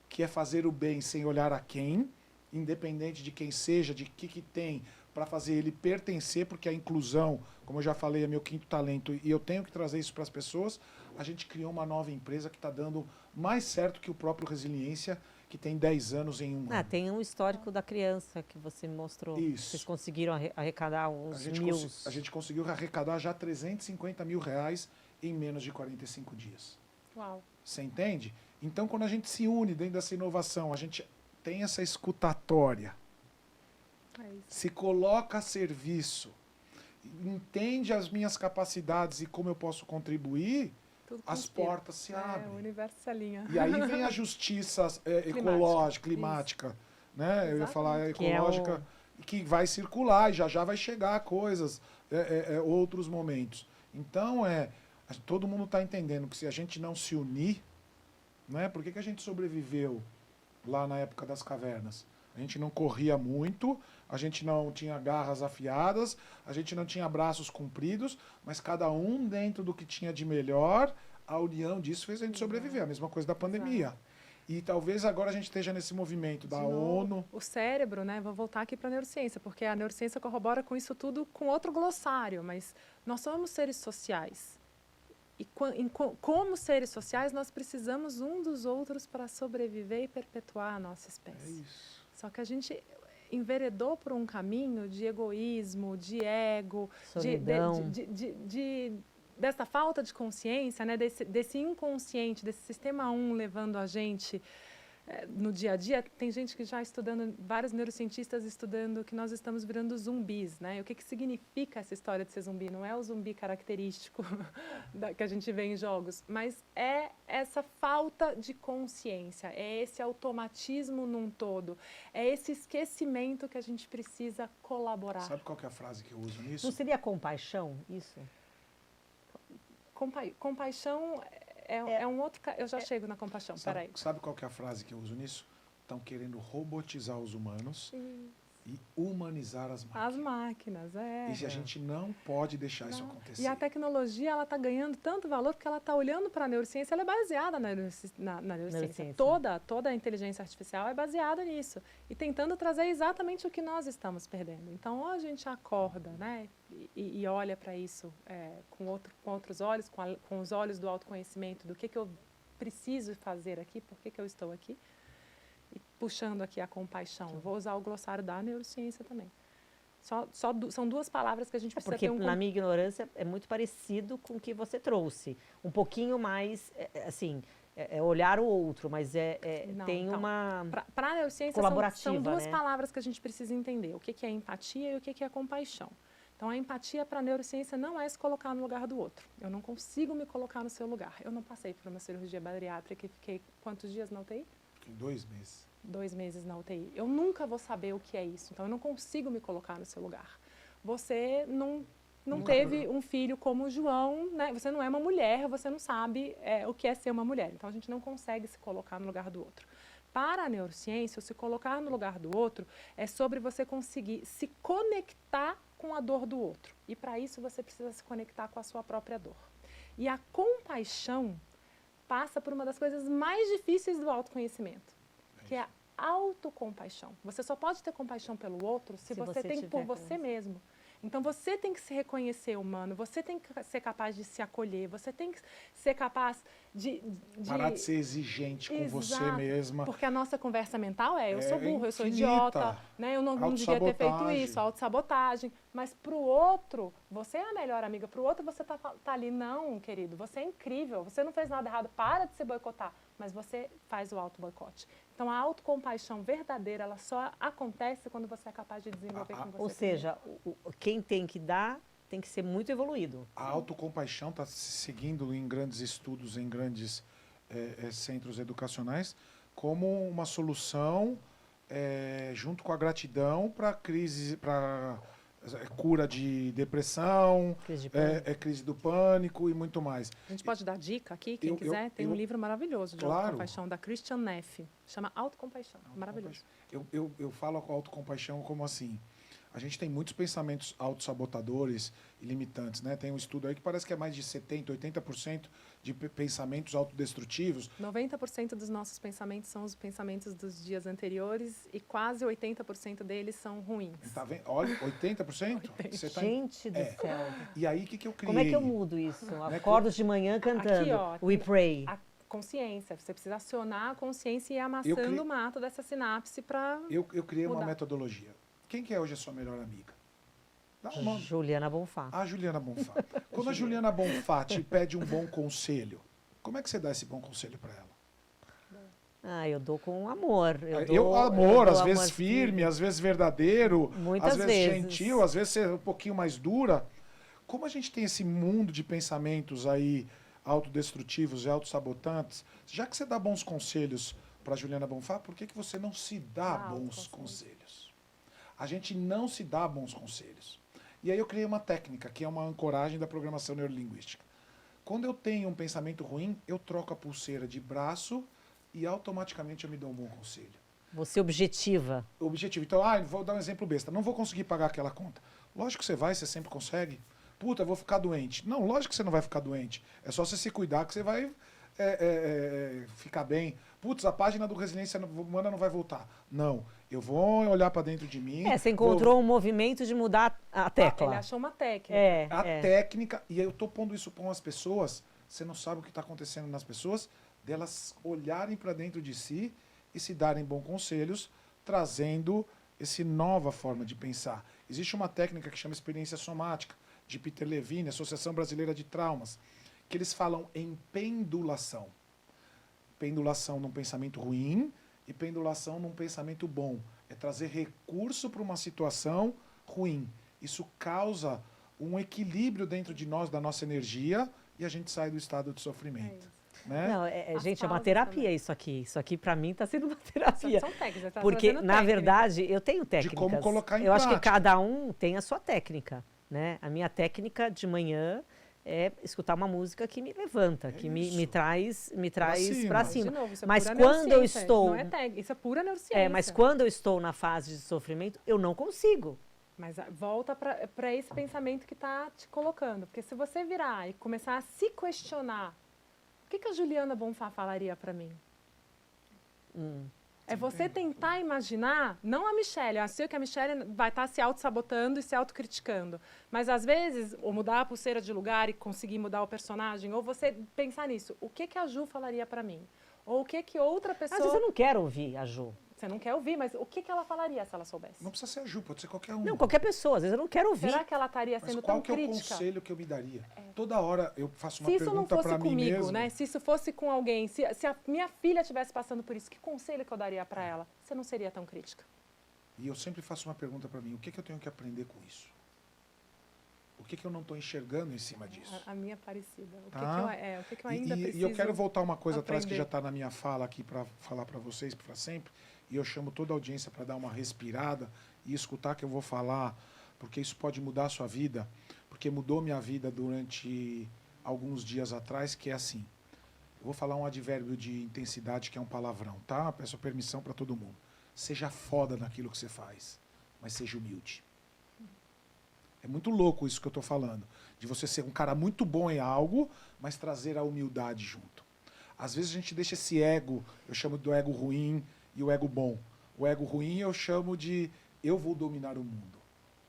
que é fazer o bem sem olhar a quem, independente de quem seja, de que tem, para fazer ele pertencer, porque a inclusão, como eu já falei, é meu quinto talento e eu tenho que trazer isso para as pessoas, a gente criou uma nova empresa que está dando mais certo que o próprio Resiliência, que tem 10 anos em um ano. Tem um histórico da criança que você me mostrou. Isso. Vocês conseguiram arrecadar uns mil. A gente conseguiu arrecadar já 350 mil reais em menos de 45 dias. Uau. Você entende? Então, quando a gente se une dentro dessa inovação, a gente tem essa escutatória, se coloca a serviço, entende as minhas capacidades e como eu posso contribuir, as portas se abrem. O universo se alinha. E aí vem a justiça ecológica, climática. Né? Eu ia falar ecológica, que vai circular e já vai chegar coisas, outros momentos. Então, todo mundo está entendendo que se a gente não se unir, né? Por que a gente sobreviveu lá na época das cavernas? A gente não corria muito, a gente não tinha garras afiadas, a gente não tinha braços compridos, mas cada um dentro do que tinha de melhor, a união disso fez a gente sobreviver. A mesma coisa da pandemia. Exato. E talvez agora a gente esteja nesse movimento da ONU. O cérebro, né? Vou voltar aqui para a neurociência, porque a neurociência corrobora com isso tudo com outro glossário, mas nós somos seres sociais. E como seres sociais, nós precisamos um dos outros para sobreviver e perpetuar a nossa espécie. É isso. Só que a gente enveredou por um caminho de egoísmo, de ego, dessa falta de consciência, né? desse inconsciente, desse sistema 1 levando a gente no dia a dia. Tem gente que já estudando, vários neurocientistas estudando que nós estamos virando zumbis, né? O que significa essa história de ser zumbi? Não é o zumbi característico que a gente vê em jogos, mas é essa falta de consciência, é esse automatismo num todo, é esse esquecimento que a gente precisa colaborar. Sabe qual que é a frase que eu uso nisso? Não seria compaixão, isso? Compaixão é um outro... Eu já chego na compaixão, peraí. Sabe qual que é a frase que eu uso nisso? Estão querendo robotizar os humanos e humanizar as máquinas. As máquinas, E a gente não pode deixar isso acontecer. E a tecnologia, ela está ganhando tanto valor porque ela está olhando para a neurociência, ela é baseada na neurociência. Toda a inteligência artificial é baseada nisso. E tentando trazer exatamente o que nós estamos perdendo. Então, ou a gente acorda, né? E olha para isso com outros olhos, com os olhos do autoconhecimento, do que eu preciso fazer aqui, por que eu estou aqui, e puxando aqui a compaixão. Eu vou usar o glossário da neurociência também. São duas palavras que a gente precisa ter Porque, na minha ignorância, é muito parecido com o que você trouxe. Um pouquinho mais, olhar o outro, mas tem uma para a neurociência, são duas palavras que a gente precisa entender. O que é empatia e o que é compaixão. Então, a empatia para a neurociência não é se colocar no lugar do outro. Eu não consigo me colocar no seu lugar. Eu não passei por uma cirurgia bariátrica e fiquei quantos dias na UTI? Fiquei 2 meses. 2 meses na UTI. Eu nunca vou saber o que é isso. Então, eu não consigo me colocar no seu lugar. Você não teve um filho como o João, né? Você não é uma mulher, você não sabe o que é ser uma mulher. Então, a gente não consegue se colocar no lugar do outro. Para a neurociência, se colocar no lugar do outro é sobre você conseguir se conectar com a dor do outro. E para isso você precisa se conectar com a sua própria dor. E a compaixão passa por uma das coisas mais difíceis do autoconhecimento, que é a autocompaixão. Você só pode ter compaixão pelo outro se você tem por você mesmo. Então você tem que se reconhecer humano, você tem que ser capaz de se acolher, você tem que ser capaz de Parar de ser exigente com você Exato, mesma. porque a nossa conversa mental é eu sou burro, eu sou infinita. idiota, né? Eu não devia ter feito Autossabotagem. isso, autossabotagem. Mas pro outro, você é a melhor amiga. Pro outro, você tá ali, não, querido, você é incrível, você não fez nada errado, para de se boicotar. Mas você faz o auto-boicote. Então, a autocompaixão verdadeira, ela só acontece quando você é capaz de desenvolver com você. Ou seja, quem tem que dar tem que ser muito evoluído. A autocompaixão está seguindo em grandes estudos, em grandes centros educacionais, como uma solução junto com a gratidão para crise, para cura de depressão, crise do pânico e muito mais. A gente pode dar dica aqui, quem quiser, tem um livro maravilhoso de claro, autocompaixão, da Christian Neff, chama Autocompaixão, maravilhoso. Eu falo com a autocompaixão como assim, a gente tem muitos pensamentos autossabotadores e limitantes, né? Tem um estudo aí que parece que é mais de 70%, 80% de pensamentos autodestrutivos. 90% dos nossos pensamentos são os pensamentos dos dias anteriores e quase 80% deles são ruins. Tá vendo? Olha, 80%? Você tá Gente do céu. E aí, o que eu criei? Como é que eu mudo isso? Acordo de manhã cantando aqui, ó, We Pray. A consciência. Você precisa acionar a consciência e ir amassando o mato dessa sinapse para Eu criei uma metodologia. Quem que é hoje a sua melhor amiga? Juliana Bonfá. A Juliana Bonfá. Quando a Juliana Bonfá te pede um bom conselho, como é que você dá esse bom conselho para ela? Eu dou com amor. Às vezes firme, às vezes verdadeiro, às vezes gentil, às vezes ser um pouquinho mais dura. Como a gente tem esse mundo de pensamentos aí autodestrutivos e autossabotantes, já que você dá bons conselhos para Juliana Bonfá, por que você não se dá bons conselhos? A gente não se dá bons conselhos. E aí eu criei uma técnica, que é uma ancoragem da programação neurolinguística. Quando eu tenho um pensamento ruim, eu troco a pulseira de braço e automaticamente eu me dou um bom conselho. Você objetiva. Objetivo. Então, vou dar um exemplo besta. Não vou conseguir pagar aquela conta. Lógico que você sempre consegue. Puta, eu vou ficar doente. Não, lógico que você não vai ficar doente. É só você se cuidar que você vai ficar bem. Putz, a página do Resiliência Humana não vai voltar. Não, eu vou olhar para dentro de mim. Você encontrou um movimento de mudar a tecla. Ele achou uma técnica. Técnica, e eu tô pondo isso para as pessoas, você não sabe o que está acontecendo nas pessoas, delas olharem para dentro de si e se darem bons conselhos, trazendo essa nova forma de pensar. Existe uma técnica que chama experiência somática, de Peter Levine, Associação Brasileira de Traumas, que eles falam em pendulação. Pendulação num pensamento ruim e pendulação num pensamento bom. É trazer recurso para uma situação ruim. Isso causa um equilíbrio dentro de nós, da nossa energia, e a gente sai do estado de sofrimento. Né? Não, gente, é uma terapia também. Isso aqui. Isso aqui, para mim, está sendo uma terapia. São técnicas. Porque, na verdade, eu tenho técnicas. De como colocar em prática. prática. Acho que cada um tem a sua técnica. Né? A minha técnica de manhã é escutar uma música que me levanta, que me traz para cima. De novo, isso é mas pura quando eu estou, não é isso é pura neurociência. Mas quando eu estou na fase de sofrimento, eu não consigo. Mas volta para esse pensamento que está te colocando, porque se você virar e começar a se questionar, o que a Juliana Bonfá falaria para mim? É você tentar imaginar, não a Michelle, eu sei que a Michelle vai estar se auto-sabotando e se autocriticando, mas às vezes, ou mudar a pulseira de lugar e conseguir mudar o personagem, ou você pensar nisso, o que a Ju falaria para mim? Ou o que outra pessoa... Às vezes eu não quero ouvir a Ju. Você não quer ouvir, mas o que ela falaria se ela soubesse? Não precisa ser a Ju, pode ser qualquer um. Não, qualquer pessoa, às vezes eu não quero ouvir. Será que ela estaria sendo tão crítica? Qual que é o conselho que eu me daria? Toda hora eu faço uma pergunta para mim comigo, mesmo. Né? Se isso fosse com alguém, se a minha filha estivesse passando por isso, que conselho que eu daria para ela? Você não seria tão crítica. E eu sempre faço uma pergunta para mim, o que eu tenho que aprender com isso? O que eu não estou enxergando em cima disso? A minha é parecida. O que eu e ainda preciso eu quero voltar uma coisa aprender. atrás que já está na minha fala aqui para falar para vocês para sempre. E eu chamo toda a audiência para dar uma respirada e escutar que eu vou falar, porque isso pode mudar a sua vida, porque mudou minha vida durante alguns dias atrás, que é assim. Eu vou falar um advérbio de intensidade que é um palavrão, tá? Peço permissão para todo mundo. Seja foda naquilo que você faz, mas seja humilde. É muito louco isso que eu estou falando, de você ser um cara muito bom em algo, mas trazer a humildade junto. Às vezes a gente deixa esse ego, eu chamo do ego ruim, e o ego bom. O ego ruim eu chamo de eu vou dominar o mundo.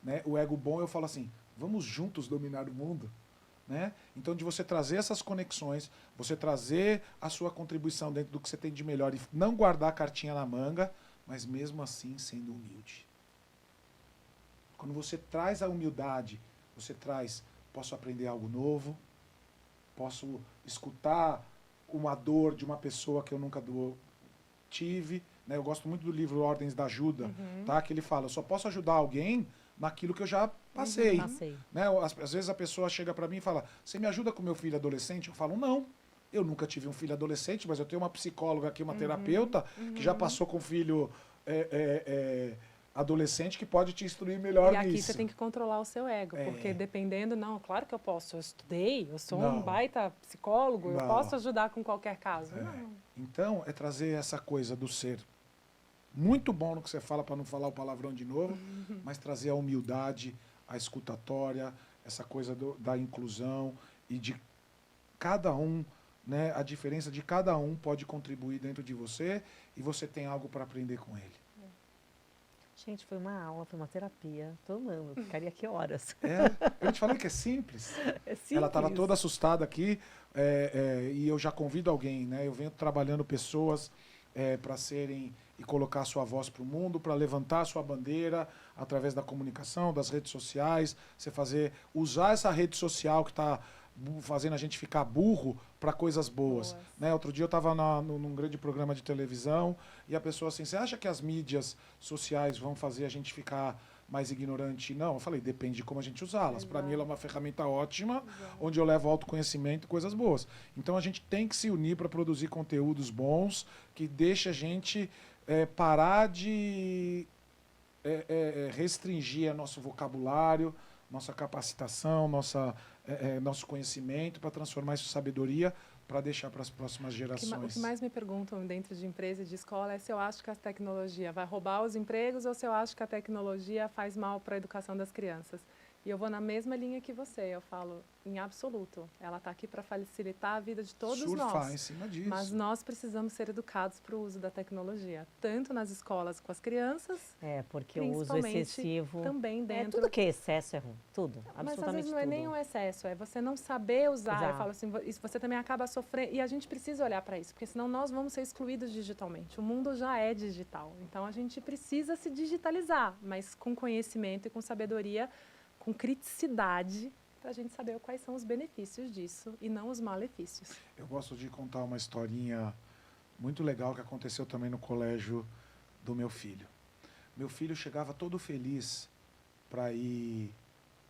né? O ego bom, eu falo assim, vamos juntos dominar o mundo. Né? Então, de você trazer essas conexões, você trazer a sua contribuição dentro do que você tem de melhor e não guardar a cartinha na manga, mas mesmo assim sendo humilde. Quando você traz a humildade, você traz, posso aprender algo novo, posso escutar uma dor de uma pessoa que eu nunca tive. Né? Eu gosto muito do livro Ordens da Ajuda, tá? Que ele fala, eu só posso ajudar alguém naquilo que eu já passei. Né? Às vezes a pessoa chega para mim e fala, você me ajuda com meu filho adolescente? Eu falo, não. Eu nunca tive um filho adolescente, mas eu tenho uma psicóloga aqui, uma terapeuta, que já passou com filho adolescente, que pode te instruir melhor nisso. E aqui você tem que controlar o seu ego, porque dependendo, não, claro que eu posso, eu estudei, eu sou um baita psicólogo, eu posso ajudar com qualquer caso. Não. Então, é trazer essa coisa do ser muito bom no que você fala, para não falar o palavrão de novo, mas trazer a humildade, a escutatória, essa coisa da inclusão e de cada um, né, a diferença de cada um pode contribuir dentro de você e você tem algo para aprender com ele. Gente, foi uma aula, foi uma terapia. Tô amando, ficaria aqui horas. Eu te falei que é simples. É simples. Ela estava toda assustada aqui e eu já convido alguém, né? Eu venho trabalhando pessoas para serem e colocar a sua voz para o mundo, para levantar a sua bandeira através da comunicação, das redes sociais, usar essa rede social que está fazendo a gente ficar burro para coisas boas. Né? Outro dia eu estava num grande programa de televisão e a pessoa assim, você acha que as mídias sociais vão fazer a gente ficar mais ignorante? Não, eu falei, depende de como a gente usá-las. Para mim ela é uma ferramenta ótima, onde eu levo autoconhecimento e coisas boas. Então a gente tem que se unir para produzir conteúdos bons, que deixe a gente parar de restringir nosso vocabulário, nossa capacitação, nosso conhecimento, para transformar isso em sabedoria, para deixar para as próximas gerações. O que mais me perguntam dentro de empresa e de escola é se eu acho que a tecnologia vai roubar os empregos ou se eu acho que a tecnologia faz mal para a educação das crianças. E eu vou na mesma linha que você, eu falo, em absoluto. Ela está aqui para facilitar a vida de todos nós. Surfar em cima disso. Mas nós precisamos ser educados para o uso da tecnologia, tanto nas escolas com as crianças, porque o uso excessivo também dentro. Tudo que é excesso é ruim, tudo, absolutamente mas às vezes não é tudo. nem um excesso, é você não saber usar. Exato. Eu falo assim, isso você também acaba sofrendo, e a gente precisa olhar para isso, porque senão nós vamos ser excluídos digitalmente. O mundo já é digital, então a gente precisa se digitalizar, mas com conhecimento e com sabedoria, com criticidade, para a gente saber quais são os benefícios disso e não os malefícios. Eu gosto de contar uma historinha muito legal que aconteceu também no colégio do meu filho. Meu filho chegava todo feliz para ir...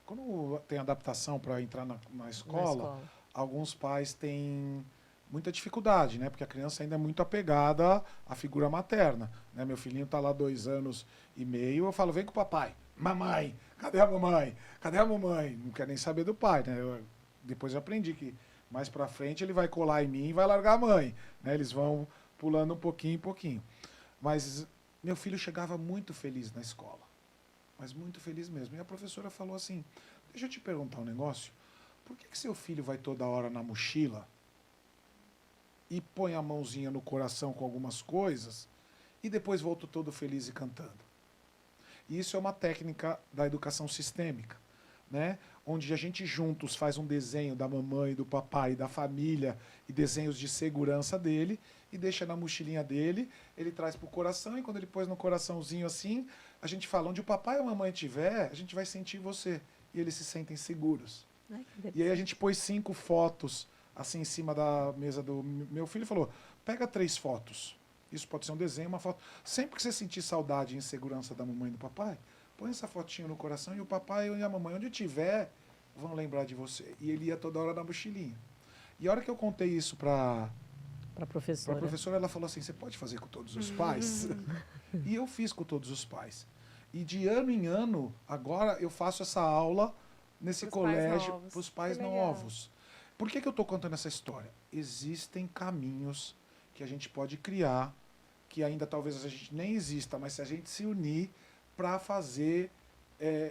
Quando tem adaptação para entrar na escola, alguns pais têm muita dificuldade, né? Porque a criança ainda é muito apegada à figura materna. Né? Meu filhinho está lá 2 anos e meio, eu falo, vem com o papai. Mamãe, cadê a mamãe? Cadê a mamãe? Não quer nem saber do pai, né? Depois eu aprendi que mais pra frente ele vai colar em mim e vai largar a mãe. Né? Eles vão pulando um pouquinho em pouquinho. Mas meu filho chegava muito feliz na escola. Mas muito feliz mesmo. E a professora falou assim, deixa eu te perguntar um negócio. Por que seu filho vai toda hora na mochila e põe a mãozinha no coração com algumas coisas e depois volta todo feliz e cantando? E isso é uma técnica da educação sistêmica, né? Onde a gente juntos faz um desenho da mamãe, do papai, da família e desenhos de segurança dele e deixa na mochilinha dele, ele traz para o coração e quando ele pôs no coraçãozinho assim, a gente fala, onde o papai e a mamãe estiver, a gente vai sentir você. E eles se sentem seguros. E aí a gente pôs 5 fotos assim em cima da mesa do meu filho e falou, pega 3 fotos. Isso pode ser um desenho, uma foto. Sempre que você sentir saudade e insegurança da mamãe e do papai, põe essa fotinha no coração e o papai e a mamãe, onde tiver, vão lembrar de você. E ele ia toda hora na mochilinha. E a hora que eu contei isso para a professora, ela falou assim, você pode fazer com todos os pais? E eu fiz com todos os pais. E de ano em ano, agora eu faço essa aula nesse colégio para os pais novos. Por que eu estou contando essa história? Existem caminhos que a gente pode criar, que ainda talvez a gente nem exista, mas se a gente se unir para fazer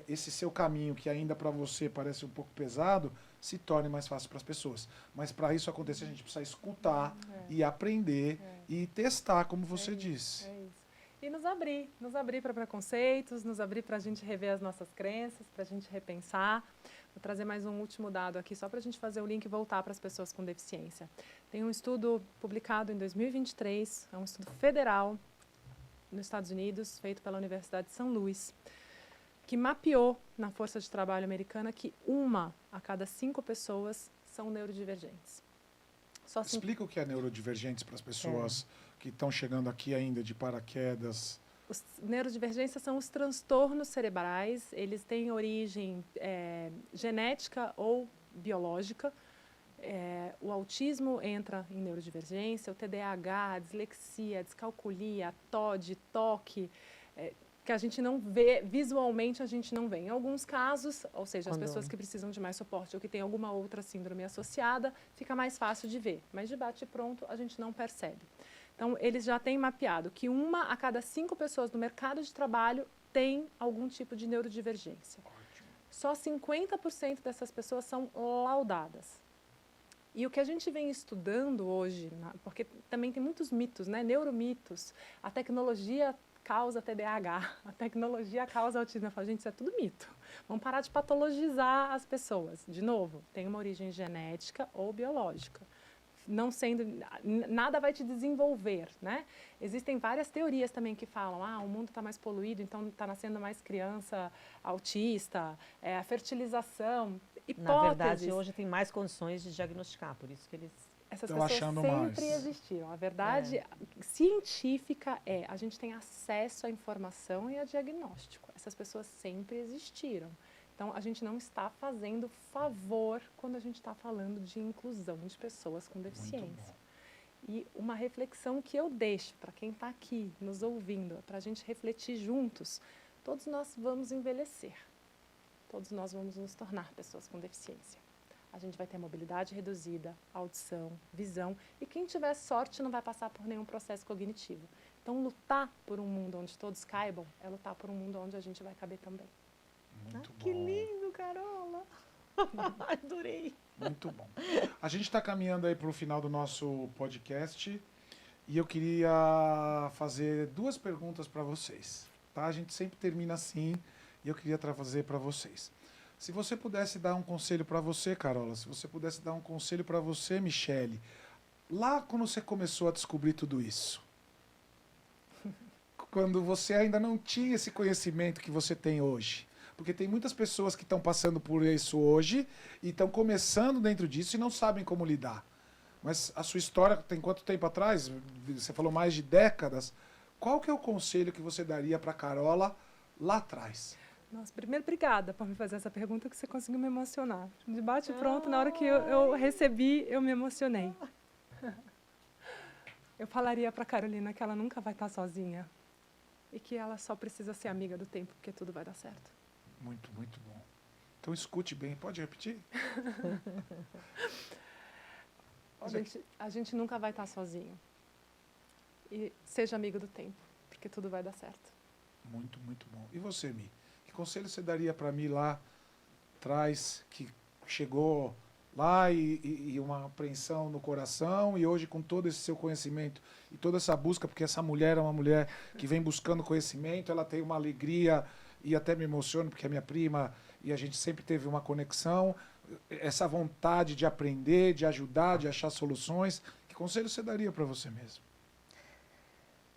esse seu caminho, que ainda para você parece um pouco pesado, se torne mais fácil para as pessoas. Mas para isso acontecer, a gente precisa escutar e aprender e testar, como você disse. É isso. e nos abrir para preconceitos, nos abrir para a gente rever as nossas crenças, para a gente repensar. Vou trazer mais um último dado aqui, só para a gente fazer o link e voltar para as pessoas com deficiência. Tem um estudo publicado em 2023, é um estudo federal nos Estados Unidos, feito pela Universidade de São Luís, que mapeou na força de trabalho americana que 1 a cada 5 pessoas são neurodivergentes. Explica o que é neurodivergentes para as pessoas que estão chegando aqui ainda de paraquedas. Os neurodivergências são os transtornos cerebrais, eles têm origem genética ou biológica. O autismo entra em neurodivergência, o TDAH, a dislexia, a descalculia, a TOD, TOC, que a gente não vê, visualmente a gente não vê. Em alguns casos, ou seja, as pessoas que precisam de mais suporte ou que têm alguma outra síndrome associada, fica mais fácil de ver, mas de bate pronto a gente não percebe. Então, eles já têm mapeado que 1 a cada 5 pessoas no mercado de trabalho tem algum tipo de neurodivergência. Ótimo. Só 50% dessas pessoas são laudadas. E o que a gente vem estudando hoje, porque também tem muitos mitos, né? Neuromitos, a tecnologia causa TDAH, a tecnologia causa autismo. Eu falo, gente, isso é tudo mito. Vamos parar de patologizar as pessoas. De novo, tem uma origem genética ou biológica. Não sendo, nada vai te desenvolver, né? Existem várias teorias também que falam, o mundo está mais poluído, então está nascendo mais criança autista, a fertilização, hipóteses. Na verdade, hoje tem mais condições de diagnosticar, por isso que eles... Essas pessoas sempre existiram. A verdade científica a gente tem acesso à informação e a diagnóstico. Essas pessoas sempre existiram. Então, a gente não está fazendo favor quando a gente está falando de inclusão de pessoas com deficiência. E uma reflexão que eu deixo para quem está aqui nos ouvindo, para a gente refletir juntos, todos nós vamos envelhecer. Todos nós vamos nos tornar pessoas com deficiência. A gente vai ter mobilidade reduzida, audição, visão, e quem tiver sorte não vai passar por nenhum processo cognitivo. Então, lutar por um mundo onde todos caibam é lutar por um mundo onde a gente vai caber também. Muito bom. Que lindo, Carola! Adorei! Muito bom. A gente está caminhando aí para o final do nosso podcast e eu queria fazer 2 perguntas para vocês. Tá? A gente sempre termina assim e eu queria trazer para vocês. Se você pudesse dar um conselho para você, Carola, se você pudesse dar um conselho para você, Michele, lá quando você começou a descobrir tudo isso, quando você ainda não tinha esse conhecimento que você tem hoje, porque tem muitas pessoas que estão passando por isso hoje e estão começando dentro disso e não sabem como lidar. Mas a sua história tem quanto tempo atrás? Você falou mais de décadas. Qual que é o conselho que você daria para a Carola lá atrás? Nossa, primeiro, obrigada por me fazer essa pergunta, que você conseguiu me emocionar. De bate pronto, na hora que eu recebi, eu me emocionei. Eu falaria para a Carolina que ela nunca vai estar sozinha e que ela só precisa ser amiga do tempo, porque tudo vai dar certo. Muito, muito bom. Então escute bem. Pode repetir? A gente nunca vai estar sozinho. E seja amigo do tempo, porque tudo vai dar certo. Muito, muito bom. E você, Mi? Que conselho você daria para mim lá atrás, que chegou lá e uma apreensão no coração e hoje com todo esse seu conhecimento e toda essa busca, porque essa mulher é uma mulher que vem buscando conhecimento, ela tem uma alegria e até me emociono porque é minha prima e a gente sempre teve uma conexão, essa vontade de aprender, de ajudar, de achar soluções. Que conselho você daria para você mesmo?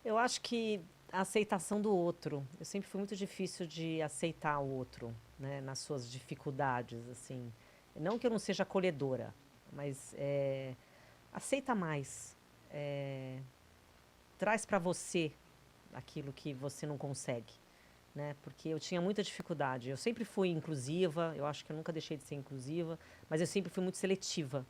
Eu acho que a aceitação do outro. Eu sempre fui muito difícil de aceitar o outro, né, nas suas dificuldades, assim. Não que eu não seja acolhedora, mas aceita mais. Traz para você aquilo que você não consegue, né? Porque eu tinha muita dificuldade. Eu sempre fui inclusiva, eu acho que eu nunca deixei de ser inclusiva, mas eu sempre fui muito seletiva.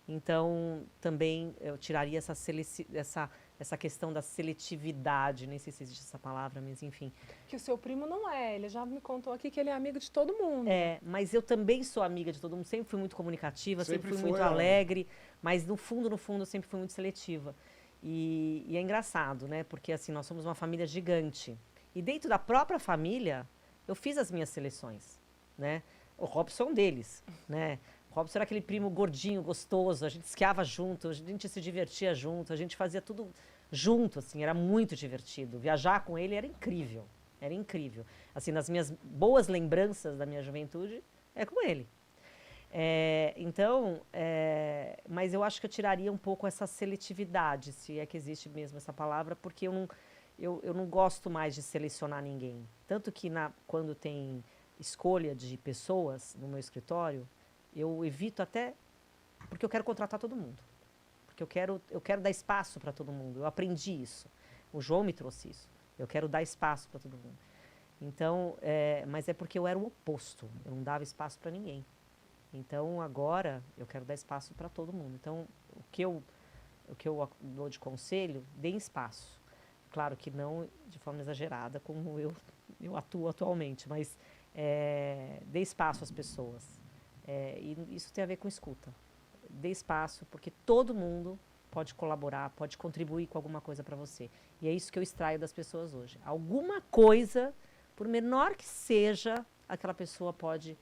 Então, também eu tiraria essa questão da seletividade, nem sei se existe essa palavra, mas enfim. Que o seu primo não é, ele já me contou aqui que ele é amigo de todo mundo. Mas eu também sou amiga de todo mundo, sempre fui muito comunicativa, sempre fui muito foi, alegre, mas no fundo, eu sempre fui muito seletiva. E é engraçado, né? Porque assim, nós somos uma família gigante. E dentro da própria família, eu fiz as minhas seleções, né? O Robson é um deles, né? O Robson era aquele primo gordinho, gostoso, a gente esquiava junto, a gente se divertia junto, a gente fazia tudo junto, assim, era muito divertido. Viajar com ele era incrível, era incrível. Assim, nas minhas boas lembranças da minha juventude, é com ele. Mas eu acho que eu tiraria um pouco essa seletividade, se é que existe mesmo essa palavra, porque eu não gosto mais de selecionar ninguém. Tanto que quando tem escolha de pessoas no meu escritório, eu evito até, porque eu quero contratar todo mundo. Porque eu quero dar espaço para todo mundo. Eu aprendi isso. O João me trouxe isso. Eu quero dar espaço para todo mundo. Então, mas é porque eu era o oposto. Eu não dava espaço para ninguém. Então, agora, eu quero dar espaço para todo mundo. Então, o que eu dou de conselho, dê espaço. Claro que não de forma exagerada, como eu atuo atualmente, mas dê espaço às pessoas. E isso tem a ver com escuta. Dê espaço, porque todo mundo pode colaborar, pode contribuir com alguma coisa para você. E é isso que eu extraio das pessoas hoje. Alguma coisa, por menor que seja, aquela pessoa pode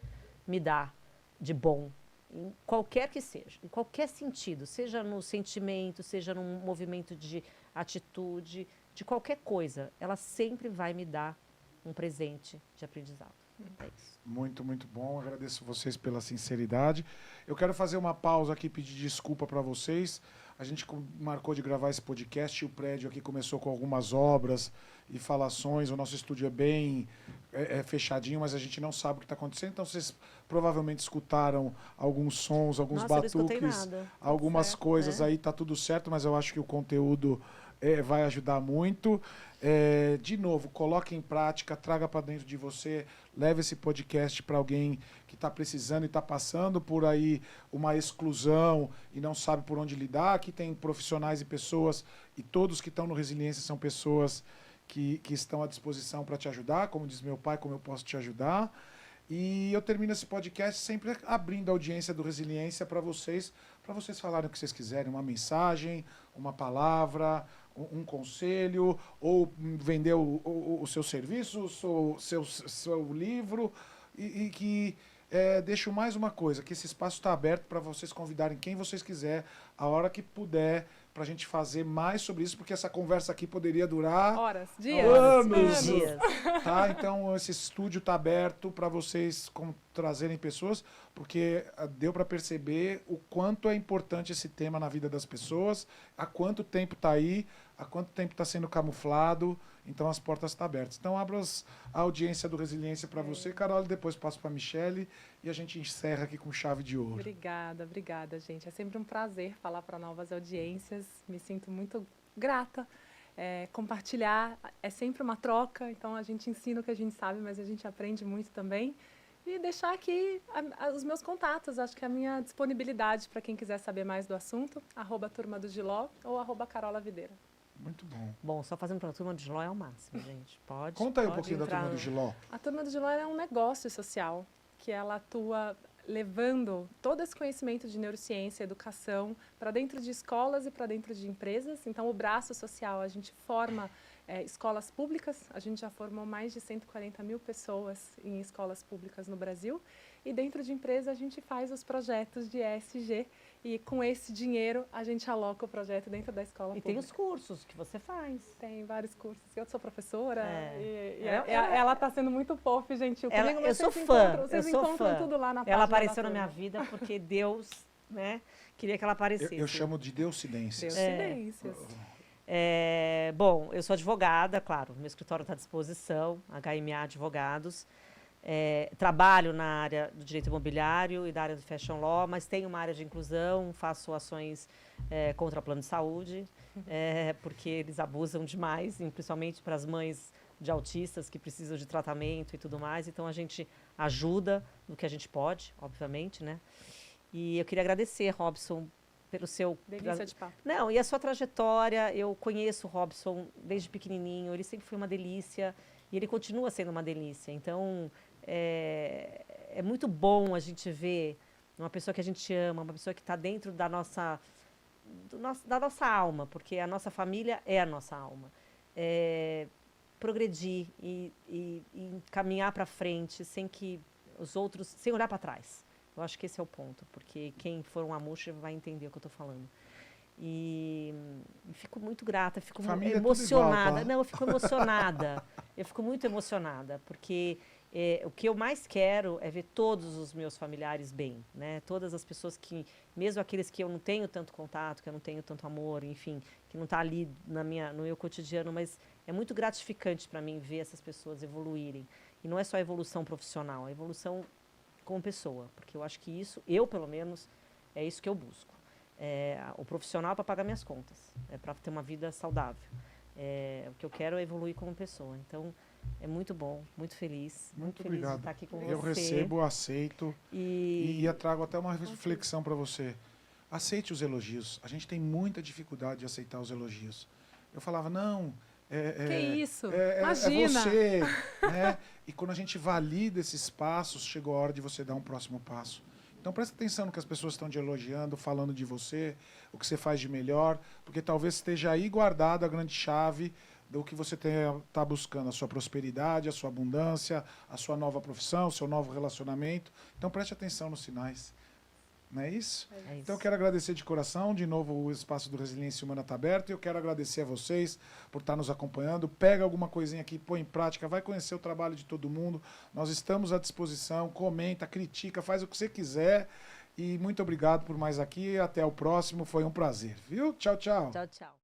me dar de bom, em qualquer que seja, em qualquer sentido, seja no sentimento, seja num movimento de atitude, de qualquer coisa, ela sempre vai me dar um presente de aprendizado. É isso. Muito, muito bom. Agradeço vocês pela sinceridade. Eu quero fazer uma pausa aqui e pedir desculpa para vocês. A gente marcou de gravar esse podcast e o prédio aqui começou com algumas obras e falações. O nosso estúdio é bem fechadinho, mas a gente não sabe o que está acontecendo. Então vocês provavelmente escutaram alguns sons, alguns batuques, algumas coisas aí. Tá tudo certo, mas eu acho que o conteúdo vai ajudar muito. De novo, coloque em prática, traga para dentro de você, leve esse podcast para alguém que está precisando e está passando por aí uma exclusão e não sabe por onde lidar. Aqui tem profissionais e pessoas, e todos que estão no Resiliência são pessoas que estão à disposição para te ajudar, como diz meu pai, como eu posso te ajudar. E eu termino esse podcast sempre abrindo a audiência do Resiliência para vocês falarem o que vocês quiserem, uma mensagem, uma palavra, um conselho, ou vender o seu serviço, o seu livro, e que deixo mais uma coisa, que esse espaço está aberto para vocês convidarem quem vocês quiser, a hora que puder, para a gente fazer mais sobre isso, porque essa conversa aqui poderia durar horas, dias, anos. Dias. Tá? Então, esse estúdio está aberto para vocês trazerem pessoas, porque deu para perceber o quanto é importante esse tema na vida das pessoas, há quanto tempo está aí, há quanto tempo está sendo camuflado. Então, as portas estão abertas. Então, abro a audiência do Resiliência para você, Carol, e depois passo para a Michele e a gente encerra aqui com chave de ouro. Obrigada, gente. É sempre um prazer falar para novas audiências. Me sinto muito grata. Compartilhar é sempre uma troca, então a gente ensina o que a gente sabe, mas a gente aprende muito também. E deixar aqui os meus contatos, acho que a minha disponibilidade para quem quiser saber mais do assunto, @Turma do Giló ou @Carola Videira. Muito bom. Bom, só fazendo para a Turma do Giló é o máximo, gente. Conta aí um pouquinho da Turma do Giló. A Turma do Giló é um negócio social que ela atua levando todo esse conhecimento de neurociência, educação, para dentro de escolas e para dentro de empresas. Então, o braço social, a gente forma escolas públicas, a gente já formou mais de 140 mil pessoas em escolas públicas no Brasil, e dentro de empresa a gente faz os projetos de ESG, e com esse dinheiro a gente aloca o projeto dentro da escola pública. E tem os cursos que você faz. Tem vários cursos. Eu sou professora e ela ela está sendo muito fofa e gentil comigo. Eu sou fã. Vocês encontram tudo lá na página. Ela apareceu na minha vida porque Deus, né, queria que ela aparecesse. Eu chamo de Deucidências. Deucidências. Bom, eu sou advogada, claro, meu escritório está à disposição, HMA Advogados. Trabalho na área do direito imobiliário e da área do fashion law, mas tenho uma área de inclusão, faço ações contra o plano de saúde, porque eles abusam demais, principalmente para as mães de autistas que precisam de tratamento e tudo mais. Então, a gente ajuda no que a gente pode, obviamente, né? E eu queria agradecer, Robson, pelo seu... Delícia de papo. Não, e a sua trajetória. Eu conheço o Robson desde pequenininho, ele sempre foi uma delícia e ele continua sendo uma delícia. Então, é muito bom a gente ver uma pessoa que a gente ama, uma pessoa que está dentro da nossa alma, porque a nossa família é a nossa alma. Progredir e caminhar para frente sem que os outros... sem olhar para trás. Eu acho que esse é o ponto, porque quem for um Amushi vai entender o que eu estou falando. E fico muito grata, fico Família é tudo emocionada. igual, tá? Não, eu fico emocionada. Eu fico muito emocionada, porque o que eu mais quero é ver todos os meus familiares bem, né? Todas as pessoas que, mesmo aqueles que eu não tenho tanto contato, que eu não tenho tanto amor, enfim, que não está ali no meu cotidiano, mas é muito gratificante para mim ver essas pessoas evoluírem. E não é só a evolução profissional, a evolução como pessoa, porque eu acho que isso, eu pelo menos, é isso que eu busco. O profissional é para pagar minhas contas, é para ter uma vida saudável. O que eu quero é evoluir como pessoa. Então, é muito bom, muito feliz. Muito feliz obrigado. de estar aqui com Eu você. recebo, aceito E eu trago até uma reflexão para você. Aceite os elogios. A gente tem muita dificuldade de aceitar os elogios. Eu falava, não, Que isso? é Imagina! você. Né? E quando a gente valida esses passos, chegou a hora de você dar um próximo passo. Então presta atenção no que as pessoas estão te elogiando, falando de você, o que você faz de melhor, porque talvez esteja aí guardada a grande chave do que você está buscando, a sua prosperidade, a sua abundância, a sua nova profissão, o seu novo relacionamento. Então preste atenção nos sinais. Não é isso? É isso. Então eu quero agradecer de coração, de novo o espaço do Resiliência Humana está aberto, e eu quero agradecer a vocês por estar nos acompanhando. Pega alguma coisinha aqui, põe em prática, vai conhecer o trabalho de todo mundo. Nós estamos à disposição, comenta, critica, faz o que você quiser. E muito obrigado por mais aqui, até o próximo, foi um prazer, viu? Tchau, tchau. Tchau, tchau.